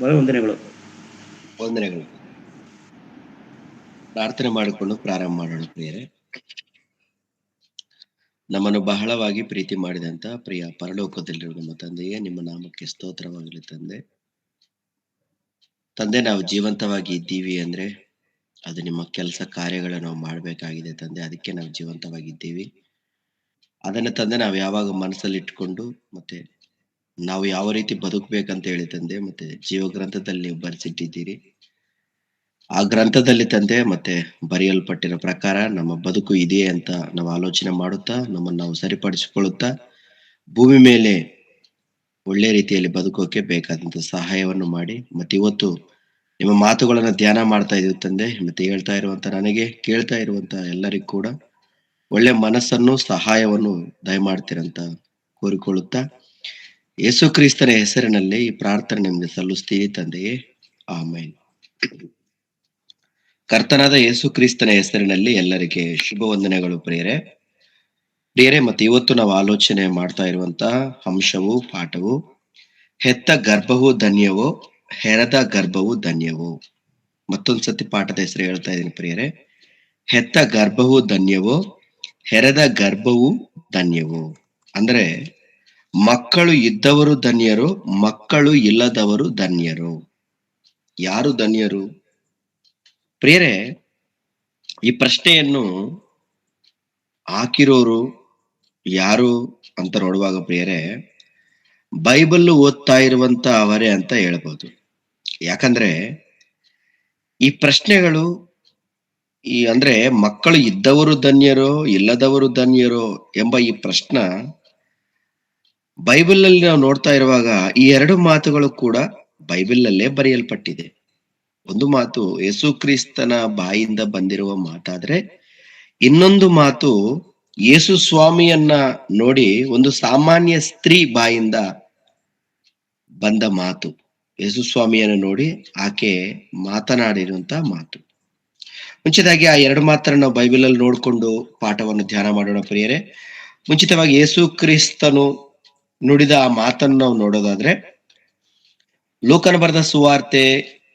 ವಂದನೆಗಳು. ವಂದನೆಗಳು. ಪ್ರಾರ್ಥನೆ ಮಾಡಿಕೊಂಡು ಪ್ರಾರಂಭ ಮಾಡೋಣ ಪ್ರಿಯರೇ. ನಮ್ಮನ್ನು ಬಹಳವಾಗಿ ಪ್ರೀತಿ ಮಾಡಿದಂತ ಪ್ರಿಯ ಪರಲೋಕದಲ್ಲಿರುವ ನಮ್ಮ ತಂದೆಯೇ, ನಿಮ್ಮ ನಾಮಕ್ಕೆ ಸ್ತೋತ್ರವಾಗಲಿ ತಂದೆ. ನಾವು ಜೀವಂತವಾಗಿ ಇದ್ದೀವಿ ಅಂದ್ರೆ ಅದು ನಿಮ್ಮ ಕೆಲಸ ಕಾರ್ಯಗಳ ನಾವು ಮಾಡ್ಬೇಕಾಗಿದೆ ತಂದೆ. ಅದಕ್ಕೆ ನಾವು ಜೀವಂತವಾಗಿದ್ದೀವಿ. ಅದನ್ನ ತಂದೆ ನಾವು ಯಾವಾಗ ಮನಸ್ಸಲ್ಲಿ ಇಟ್ಕೊಂಡು ಮತ್ತೆ ನಾವು ಯಾವ ರೀತಿ ಬದುಕಬೇಕಂತ ಹೇಳಿ ತಂದೆ ಮತ್ತೆ ಜೀವ ಗ್ರಂಥದಲ್ಲಿ ನೀವು ಬರೆಸಿಟ್ಟಿದ್ದೀರಿ. ಆ ಗ್ರಂಥದಲ್ಲಿ ತಂದೆ ಮತ್ತೆ ಬರೆಯಲ್ಪಟ್ಟಿರೋ ಪ್ರಕಾರ ನಮ್ಮ ಬದುಕು ಇದೆಯೇ ಅಂತ ನಾವು ಆಲೋಚನೆ ಮಾಡುತ್ತಾ ನಮ್ಮನ್ನು ನಾವು ಸರಿಪಡಿಸಿಕೊಳ್ಳುತ್ತಾ ಭೂಮಿ ಮೇಲೆ ಒಳ್ಳೆ ರೀತಿಯಲ್ಲಿ ಬದುಕೋಕೆ ಬೇಕಾದಂತ ಸಹಾಯವನ್ನು ಮಾಡಿ. ಮತ್ತೆ ಇವತ್ತು ನಿಮ್ಮ ಮಾತುಗಳನ್ನ ಧ್ಯಾನ ಮಾಡ್ತಾ ಇದೀವಿ ತಂದೆ. ಮತ್ತೆ ಹೇಳ್ತಾ ಇರುವಂತ ನನಗೆ, ಕೇಳ್ತಾ ಇರುವಂತ ಎಲ್ಲರಿಗೂ ಕೂಡ ಒಳ್ಳೆ ಮನಸ್ಸನ್ನು ಸಹಾಯವನ್ನು ದಯಮಾಡ್ತೀರಂತ ಕೋರಿಕೊಳ್ಳುತ್ತಾ ಯೇಸು ಕ್ರಿಸ್ತನ ಹೆಸರಿನಲ್ಲಿ ಈ ಪ್ರಾರ್ಥನೆ ನಿಮ್ಗೆ ಸಲ್ಲಿಸ್ತೀವಿ ತಂದೆಯೇ, ಆಮೇನ್. ಕರ್ತನಾದ ಯೇಸು ಕ್ರಿಸ್ತನ ಹೆಸರಿನಲ್ಲಿ ಎಲ್ಲರಿಗೆ ಶುಭ ವಂದನೆಗಳು ಪ್ರಿಯರೇ. ಮತ್ತೆ ಇವತ್ತು ನಾವು ಆಲೋಚನೆ ಮಾಡ್ತಾ ಇರುವಂತಹ ಅಂಶವು, ಪಾಠವು ಹೆತ್ತ ಗರ್ಭವು ಧನ್ಯವೋ, ಹೆರದ ಗರ್ಭವು ಧನ್ಯವೋ. ಮತ್ತೊಂದ್ಸತಿ ಪಾಠದ ಹೆಸರು ಹೇಳ್ತಾ ಇದ್ದೀನಿ ಪ್ರಿಯರೇ. ಹೆತ್ತ ಗರ್ಭವು ಧನ್ಯವೋ, ಹೆರದ ಗರ್ಭವು ಧನ್ಯವೋ. ಅಂದ್ರೆ ಮಕ್ಕಳು ಇದ್ದವರು ಧನ್ಯರು, ಮಕ್ಕಳು ಇಲ್ಲದವರು ಧನ್ಯರು. ಯಾರು ಧನ್ಯರು ಪ್ರಿಯರೇ? ಈ ಪ್ರಶ್ನೆಯನ್ನು ಹಾಕಿರೋರು ಯಾರು ಅಂತ ನೋಡುವಾಗ ಪ್ರಿಯರೇ, ಬೈಬಲ್ ಓದ್ತಾ ಇರುವಂತ ಅವರೇ ಅಂತ ಹೇಳ್ಬೋದು. ಯಾಕಂದ್ರೆ ಈ ಪ್ರಶ್ನೆಗಳು ಅಂದ್ರೆ ಮಕ್ಕಳು ಇದ್ದವರು ಧನ್ಯರೋ ಇಲ್ಲದವರು ಧನ್ಯರೋ ಎಂಬ ಈ ಪ್ರಶ್ನೆ ಬೈಬಲ್ ಅಲ್ಲಿ ನಾವು ನೋಡ್ತಾ ಇರುವಾಗ ಈ ಎರಡು ಮಾತುಗಳು ಕೂಡ ಬೈಬಲ್ ಅಲ್ಲೇ ಬರೆಯಲ್ಪಟ್ಟಿದೆ. ಒಂದು ಮಾತು ಯೇಸು ಕ್ರಿಸ್ತನ ಬಾಯಿಂದ ಬಂದಿರುವ ಮಾತಾದ್ರೆ, ಇನ್ನೊಂದು ಮಾತು ಯೇಸು ಸ್ವಾಮಿಯನ್ನ ನೋಡಿ ಒಂದು ಸಾಮಾನ್ಯ ಸ್ತ್ರೀ ಬಾಯಿಂದ ಬಂದ ಮಾತು. ಯೇಸು ಸ್ವಾಮಿಯನ್ನು ನೋಡಿ ಆಕೆ ಮಾತನಾಡಿರುವಂತ ಮಾತು. ಮುಂಚಿತವಾಗಿ ಆ ಎರಡು ಮಾತನ್ನ ನಾವು ಬೈಬಲ್ ಅಲ್ಲಿ ನೋಡ್ಕೊಂಡು ಪಾಠವನ್ನು ಧ್ಯಾನ ಮಾಡೋಣ ಪ್ರಿಯರೇ. ಮುಂಚಿತವಾಗಿ ಯೇಸು ಕ್ರಿಸ್ತನು ನುಡಿದ ಆ ಮಾತನ್ನು ನಾವು ನೋಡೋದಾದ್ರೆ, ಲೂಕನ ಬರೆದ ಸುವಾರ್ತೆ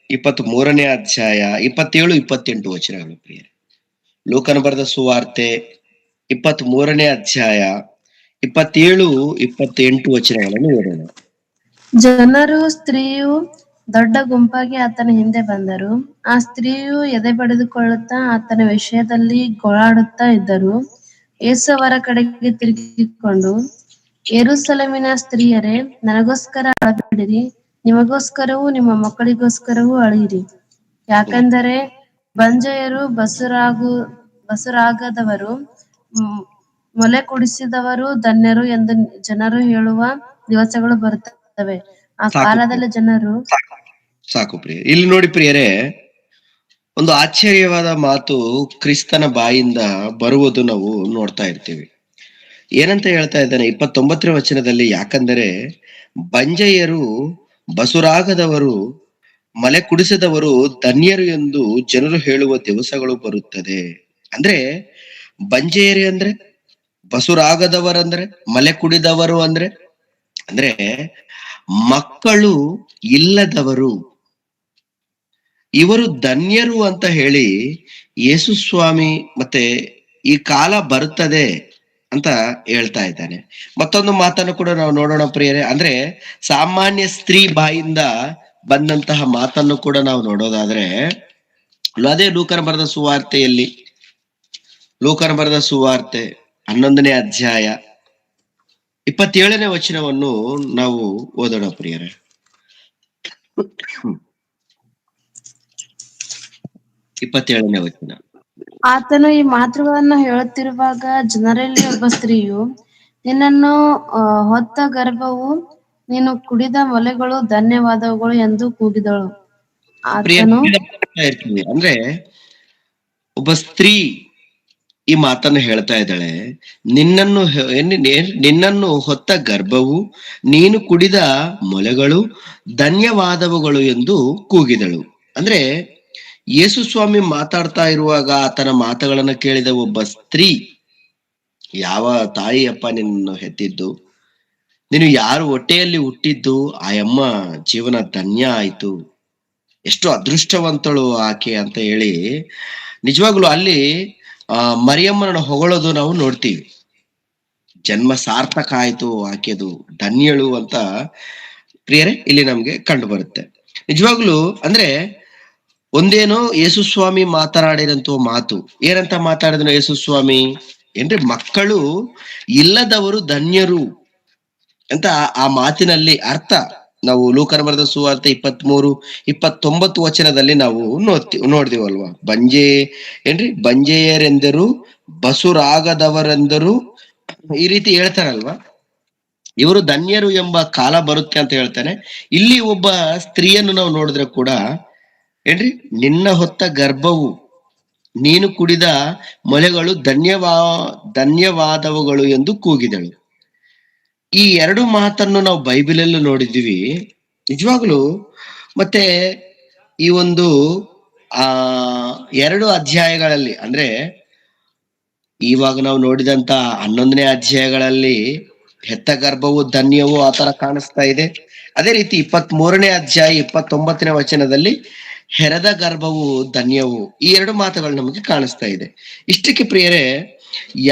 23ನೇ ಅಧ್ಯಾಯ 27-28 ವಚನಗಳು ಪ್ರಿಯರೇ. ಲೂಕನ ಬರೆದ ಸುವಾರ್ತೆ 23ನೇ ಅಧ್ಯಾಯ 27-28 ವಚನಗಳನ್ನು ಓದೋಣ. ಜನರು ಸ್ತ್ರೀಯು ದೊಡ್ಡ ಗುಂಪಾಗಿ ಆತನ ಹಿಂದೆ ಬಂದರು. ಆ ಸ್ತ್ರೀಯು ಎದೆ ಬಡಿದುಕೊಳ್ಳುತ್ತಾ ಆತನ ವಿಷಯದಲ್ಲಿ ಗೋಳಾಡುತ್ತಾ ಇದ್ದರು. ಯೇಸು ಅವರ ಕಡೆಗೆ ತಿರುಗಿಕೊಂಡು, ಯೆರೂಸಲೇಮಿನ ಸ್ತ್ರೀಯರೇ, ನನಗೋಸ್ಕರ ಅಳಬೇಡಿರಿ, ನಿಮಗೋಸ್ಕರವೂ ನಿಮ್ಮ ಮಕ್ಕಳಿಗೋಸ್ಕರವೂ ಅಳಿಯಿರಿ. ಯಾಕಂದರೆ ಬಂಜೆಯರು, ಬಸುರಾಗದವರು, ಮೊಲೆ ಕುಡಿಸಿದವರು ಧನ್ಯರು ಎಂದು ಜನರು ಹೇಳುವ ದಿವಸಗಳು ಬರುತ್ತವೆ. ಆ ಕಾಲದಲ್ಲಿ ಜನರು ಸಾಕು ಪ್ರಿಯ. ಇಲ್ಲಿ ನೋಡಿ ಪ್ರಿಯರೇ, ಒಂದು ಆಶ್ಚರ್ಯವಾದ ಮಾತು ಕ್ರಿಸ್ತನ ಬಾಯಿಂದ ಬರುವುದು ನಾವು ನೋಡ್ತಾ ಇರ್ತೀವಿ. ಏನಂತ ಹೇಳ್ತಾ ಇದ್ದಾನೆ 29ನೇ ವಚನದಲ್ಲಿ? ಯಾಕಂದರೆ ಬಂಜೆಯರು, ಬಸುರಾಗದವರು, ಮಲೆ ಕುಡಿಸದವರು ಧನ್ಯರು ಎಂದು ಜನರು ಹೇಳುವ ದಿವಸಗಳು ಬರುತ್ತದೆ. ಅಂದ್ರೆ ಬಂಜೆಯರು ಅಂದ್ರೆ, ಬಸುರಾಗದವರಂದ್ರೆ, ಮಲೆ ಕುಡಿದವರು ಅಂದ್ರೆ ಮಕ್ಕಳು ಇಲ್ಲದವರು, ಇವರು ಧನ್ಯರು ಅಂತ ಹೇಳಿ ಯೇಸು ಸ್ವಾಮಿ ಮತ್ತೆ ಈ ಕಾಲ ಬರುತ್ತದೆ ಅಂತ ಹೇಳ್ತಾ ಇದ್ದಾನೆ. ಮತ್ತೊಂದು ಮಾತನ್ನು ಕೂಡ ನಾವು ನೋಡೋಣ ಪ್ರಿಯರೇ. ಅಂದ್ರೆ ಸಾಮಾನ್ಯ ಸ್ತ್ರೀ ಬಾಯಿಂದ ಬಂದಂತಹ ಮಾತನ್ನು ಕೂಡ ನಾವು ನೋಡೋದಾದ್ರೆ, ಅದೇ ಲೂಕನ ಬರೆದ ಸುವಾರ್ತೆಯಲ್ಲಿ, ಲೂಕನ ಬರೆದ ಸುವಾರ್ತೆ 11ನೇ ಅಧ್ಯಾಯ 27ನೇ ವಚನವನ್ನು ನಾವು ಓದೋಣ ಪ್ರಿಯರೇ. 27ನೇ ವಚನ. ಆತನು ಈ ಮಾತುಗಳನ್ನು ಹೇಳುತ್ತಿರುವಾಗ ಜನರಲ್ಲಿ ಒಬ್ಬ ಸ್ತ್ರೀಯು, ನಿನ್ನನ್ನು ಹೊತ್ತ ಗರ್ಭವು ನೀನು ಕುಡಿದ ಮೊಲೆಗಳು ಧನ್ಯವಾದವುಗಳು ಎಂದು ಕೂಗಿದಳು. ಆತನು ಅಂದ್ರೆ ಒಬ್ಬ ಸ್ತ್ರೀ ಈ ಮಾತನ್ನು ಹೇಳ್ತಾ ಇದ್ದಾಳೆ, ನಿನ್ನನ್ನು ಹೊತ್ತ ಗರ್ಭವು ನೀನು ಕುಡಿದ ಮೊಲೆಗಳು ಧನ್ಯವಾದವುಗಳು ಎಂದು ಕೂಗಿದಳು. ಅಂದ್ರೆ ಯೇಸು ಸ್ವಾಮಿ ಮಾತಾಡ್ತಾ ಇರುವಾಗ ಆತನ ಮಾತುಗಳನ್ನ ಕೇಳಿದ ಒಬ್ಬ ಸ್ತ್ರೀ, ಯಾವ ತಾಯಿಯಪ್ಪ ನಿನ್ನನ್ನು ಹೆತ್ತಿದ್ದು, ನೀನು ಯಾರು ಹೊಟ್ಟೆಯಲ್ಲಿ ಹುಟ್ಟಿದ್ದು ಆ ಅಮ್ಮ ಜೀವನ ಧನ್ಯ ಆಯ್ತು, ಎಷ್ಟು ಅದೃಷ್ಟವಂತಳು ಆಕೆ ಅಂತ ಹೇಳಿ ನಿಜವಾಗ್ಲೂ ಅಲ್ಲಿ ಆ ಮರಿಯಮ್ಮನನ್ನು ಹೊಗಳೋದು ನಾವು ನೋಡ್ತೀವಿ. ಜನ್ಮ ಸಾರ್ಥಕ ಆಯ್ತು ಆಕೆದು, ಧನ್ಯಳು ಅಂತ ಪ್ರಿಯರೇ ಇಲ್ಲಿ ನಮ್ಗೆ ಕಂಡು ಬರುತ್ತೆ. ನಿಜವಾಗ್ಲೂ ಅಂದ್ರೆ ಒಂದೇನೋ ಯೇಸು ಸ್ವಾಮಿ ಮಾತನಾಡಿದಂತ ಮಾತು. ಏನಂತ ಮಾತಾಡಿದ್ರು ಯೇಸು ಸ್ವಾಮಿ? ಏನ್ರಿ, ಮಕ್ಕಳು ಇಲ್ಲದವರು ಧನ್ಯರು ಅಂತ ಆ ಮಾತಿನಲ್ಲಿ ಅರ್ಥ. ನಾವು ಲೂಕನ ಬರೆದ ಸುವಾರ್ತೆ 23-29 ವಚನದಲ್ಲಿ ನಾವು ನೋಡ್ದಿವಲ್ವಾ? ಬಂಜೆಯರೆಂದರು, ಬಸುರಾಗದವರೆಂದರು, ಈ ರೀತಿ ಹೇಳ್ತಾರಲ್ವಾ? ಇವರು ಧನ್ಯರು ಎಂಬ ಕಾಲ ಬರುತ್ತೆ ಅಂತ ಹೇಳ್ತಾನೆ. ಇಲ್ಲಿ ಒಬ್ಬ ಸ್ತ್ರೀಯನ್ನು ನಾವು ನೋಡಿದ್ರೆ ಕೂಡ ಏನ್ರಿ, ನಿನ್ನ ಹೊತ್ತ ಗರ್ಭವು, ನೀನು ಕುಡಿದ ಮೊಲೆಗಳು ಧನ್ಯವಾದವುಗಳು ಎಂದು ಕೂಗಿದಳು. ಈ ಎರಡು ಮಾತನ್ನು ನಾವು ಬೈಬಲಲ್ಲೂ ನೋಡಿದ್ದೀವಿ ನಿಜವಾಗ್ಲು. ಮತ್ತೆ ಈ ಒಂದು ಆ 2 ಅಧ್ಯಾಯಗಳಲ್ಲಿ, ಅಂದ್ರೆ ಇವಾಗ ನಾವು ನೋಡಿದಂತ 11ನೇ ಅಧ್ಯಾಯಗಳಲ್ಲಿ ಹೆತ್ತ ಗರ್ಭವು ಧನ್ಯವು ಆತರ ಕಾಣಿಸ್ತಾ ಇದೆ. ಅದೇ ರೀತಿ 23ನೇ ಅಧ್ಯಾಯ 29ನೇ ವಚನದಲ್ಲಿ ಹೆರದ ಗರ್ಭವು ಧನ್ಯವು, ಈ 2 ಮಾತುಗಳು ನಮಗೆ ಕಾಣಿಸ್ತಾ ಇದೆ. ಇಷ್ಟಕ್ಕೆ ಪ್ರಿಯರೇ,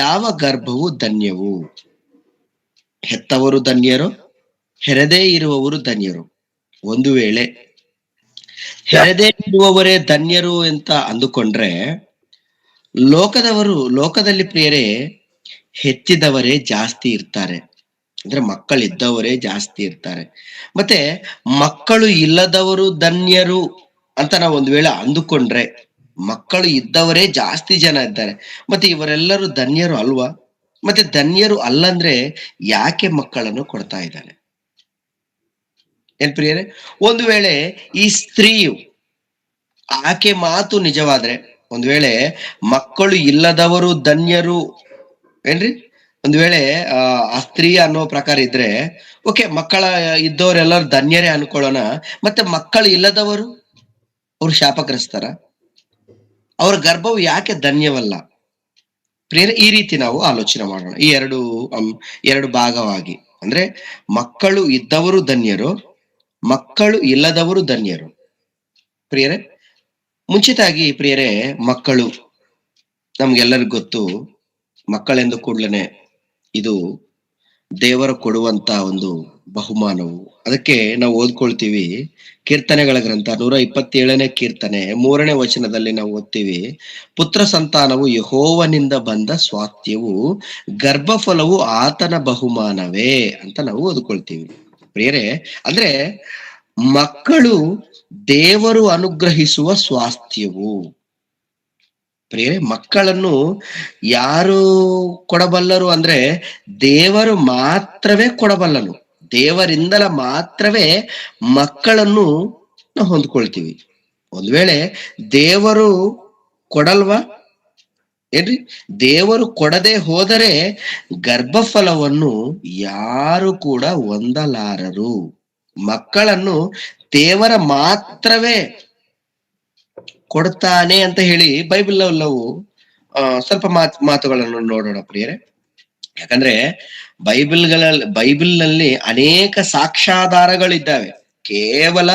ಯಾವ ಗರ್ಭವು ಧನ್ಯವು? ಹೆತ್ತವರು ಧನ್ಯರು, ಹೆರದೇ ಇರುವವರು ಧನ್ಯರು. ಒಂದು ವೇಳೆ ಹೆರದೇ ಇರುವವರೇ ಧನ್ಯರು ಅಂತ ಅಂದುಕೊಂಡ್ರೆ, ಲೋಕದಲ್ಲಿ ಪ್ರಿಯರೇ ಹೆತ್ತಿದವರೇ ಜಾಸ್ತಿ ಇರ್ತಾರೆ, ಅಂದ್ರೆ ಮಕ್ಕಳಿದ್ದವರೇ ಜಾಸ್ತಿ ಇರ್ತಾರೆ. ಮತ್ತೆ ಮಕ್ಕಳು ಇಲ್ಲದವರು ಧನ್ಯರು ಅಂತ ನಾವು ಒಂದ್ ವೇಳೆ ಅಂದುಕೊಂಡ್ರೆ, ಮಕ್ಕಳು ಇದ್ದವರೇ ಜಾಸ್ತಿ ಜನ ಇದ್ದಾರೆ. ಮತ್ತೆ ಇವರೆಲ್ಲರೂ ಧನ್ಯರು ಅಲ್ವಾ? ಮತ್ತೆ ಧನ್ಯರು ಅಲ್ಲಂದ್ರೆ ಯಾಕೆ ಮಕ್ಕಳನ್ನು ಕೊಡ್ತಾ ಇದ್ದಾನೆ? ಏನ್ ಪ್ರಿಯರೇ, ಒಂದು ವೇಳೆ ಈ ಸ್ತ್ರೀಯು, ಆಕೆ ಮಾತು ನಿಜವಾದ್ರೆ, ಒಂದ್ ವೇಳೆ ಮಕ್ಕಳು ಇಲ್ಲದವರು ಧನ್ಯರು ಏನ್ರಿ, ಒಂದ್ ವೇಳೆ ಆ ಸ್ತ್ರೀ ಅನ್ನೋ ಪ್ರಕಾರ ಇದ್ರೆ ಓಕೆ, ಮಕ್ಕಳ ಇದ್ದವರೆಲ್ಲರೂ ಧನ್ಯರೇ ಅನ್ಕೊಳ್ಳೋಣ. ಮತ್ತೆ ಮಕ್ಕಳು ಇಲ್ಲದವರು, ಅವ್ರು ಶಾಪಗ್ರಸ್ತರ? ಅವ್ರ ಗರ್ಭವು ಯಾಕೆ ಧನ್ಯವಲ್ಲ? ಪ್ರಿಯರೇ, ಈ ರೀತಿ ನಾವು ಆಲೋಚನೆ ಮಾಡೋಣ. ಈ ಎರಡು ಭಾಗವಾಗಿ, ಅಂದ್ರೆ ಮಕ್ಕಳು ಇದ್ದವರು ಧನ್ಯರು, ಮಕ್ಕಳು ಇಲ್ಲದವರು ಧನ್ಯರು. ಪ್ರಿಯರೇ, ಮುಂಚಿತಾಗಿ ಪ್ರಿಯರೇ, ಮಕ್ಕಳು ನಮ್ಗೆಲ್ಲರಿಗೂ ಗೊತ್ತು. ಮಕ್ಕಳೆಂದು ಕೂಡ್ಲೇನೆ ಇದು ದೇವರು ಕೊಡುವಂತ ಒಂದು ಬಹುಮಾನವು. ಅದಕ್ಕೆ ನಾವು ಓದ್ಕೊಳ್ತೀವಿ ಕೀರ್ತನೆಗಳ ಗ್ರಂಥ 127ನೇ ಕೀರ್ತನೆ 3ನೇ ವಚನದಲ್ಲಿ ನಾವು ಓದ್ತೀವಿ, ಪುತ್ರ ಸಂತಾನವು ಯೆಹೋವನಿಂದ ಬಂದ ಸ್ವಾಸ್ಥ್ಯವು, ಗರ್ಭಫಲವು ಆತನ ಬಹುಮಾನವೇ ಅಂತ ನಾವು ಓದ್ಕೊಳ್ತೀವಿ. ಪ್ರಿಯರೇ, ಅಂದ್ರೆ ಮಕ್ಕಳು ದೇವರು ಅನುಗ್ರಹಿಸುವ ಸ್ವಾಸ್ಥ್ಯವು. ಪ್ರಿಯರೇ, ಮಕ್ಕಳನ್ನು ಯಾರು ಕೊಡಬಲ್ಲರು ಅಂದ್ರೆ ದೇವರು ಮಾತ್ರವೇ ಕೊಡಬಲ್ಲನು. ದೇವರಿಂದಲ ಮಾತ್ರವೇ ಮಕ್ಕಳನ್ನು ನಾವು ಹೊಂದ್ಕೊಳ್ತೀವಿ. ಒಂದ್ ವೇಳೆ ದೇವರು ಕೊಡಲ್ವಾ? ಏನ್ರಿ, ದೇವರು ಕೊಡದೆ ಹೋದರೆ ಗರ್ಭಫಲವನ್ನು ಯಾರು ಕೂಡ ಹೊಂದಲಾರರು. ಮಕ್ಕಳನ್ನು ದೇವರ ಮಾತ್ರವೇ ಕೊಡ್ತಾನೆ ಅಂತ ಹೇಳಿ ಬೈಬಲ್ ನಾವು ಸ್ವಲ್ಪ ಮಾತುಗಳನ್ನು ನೋಡೋಣ ಪ್ರಿಯರೇ. ಯಾಕಂದ್ರೆ ಬೈಬಲ್ನಲ್ಲಿ ಅನೇಕ ಸಾಕ್ಷ್ಯಾಧಾರಗಳಿದ್ದಾವೆ. ಕೇವಲ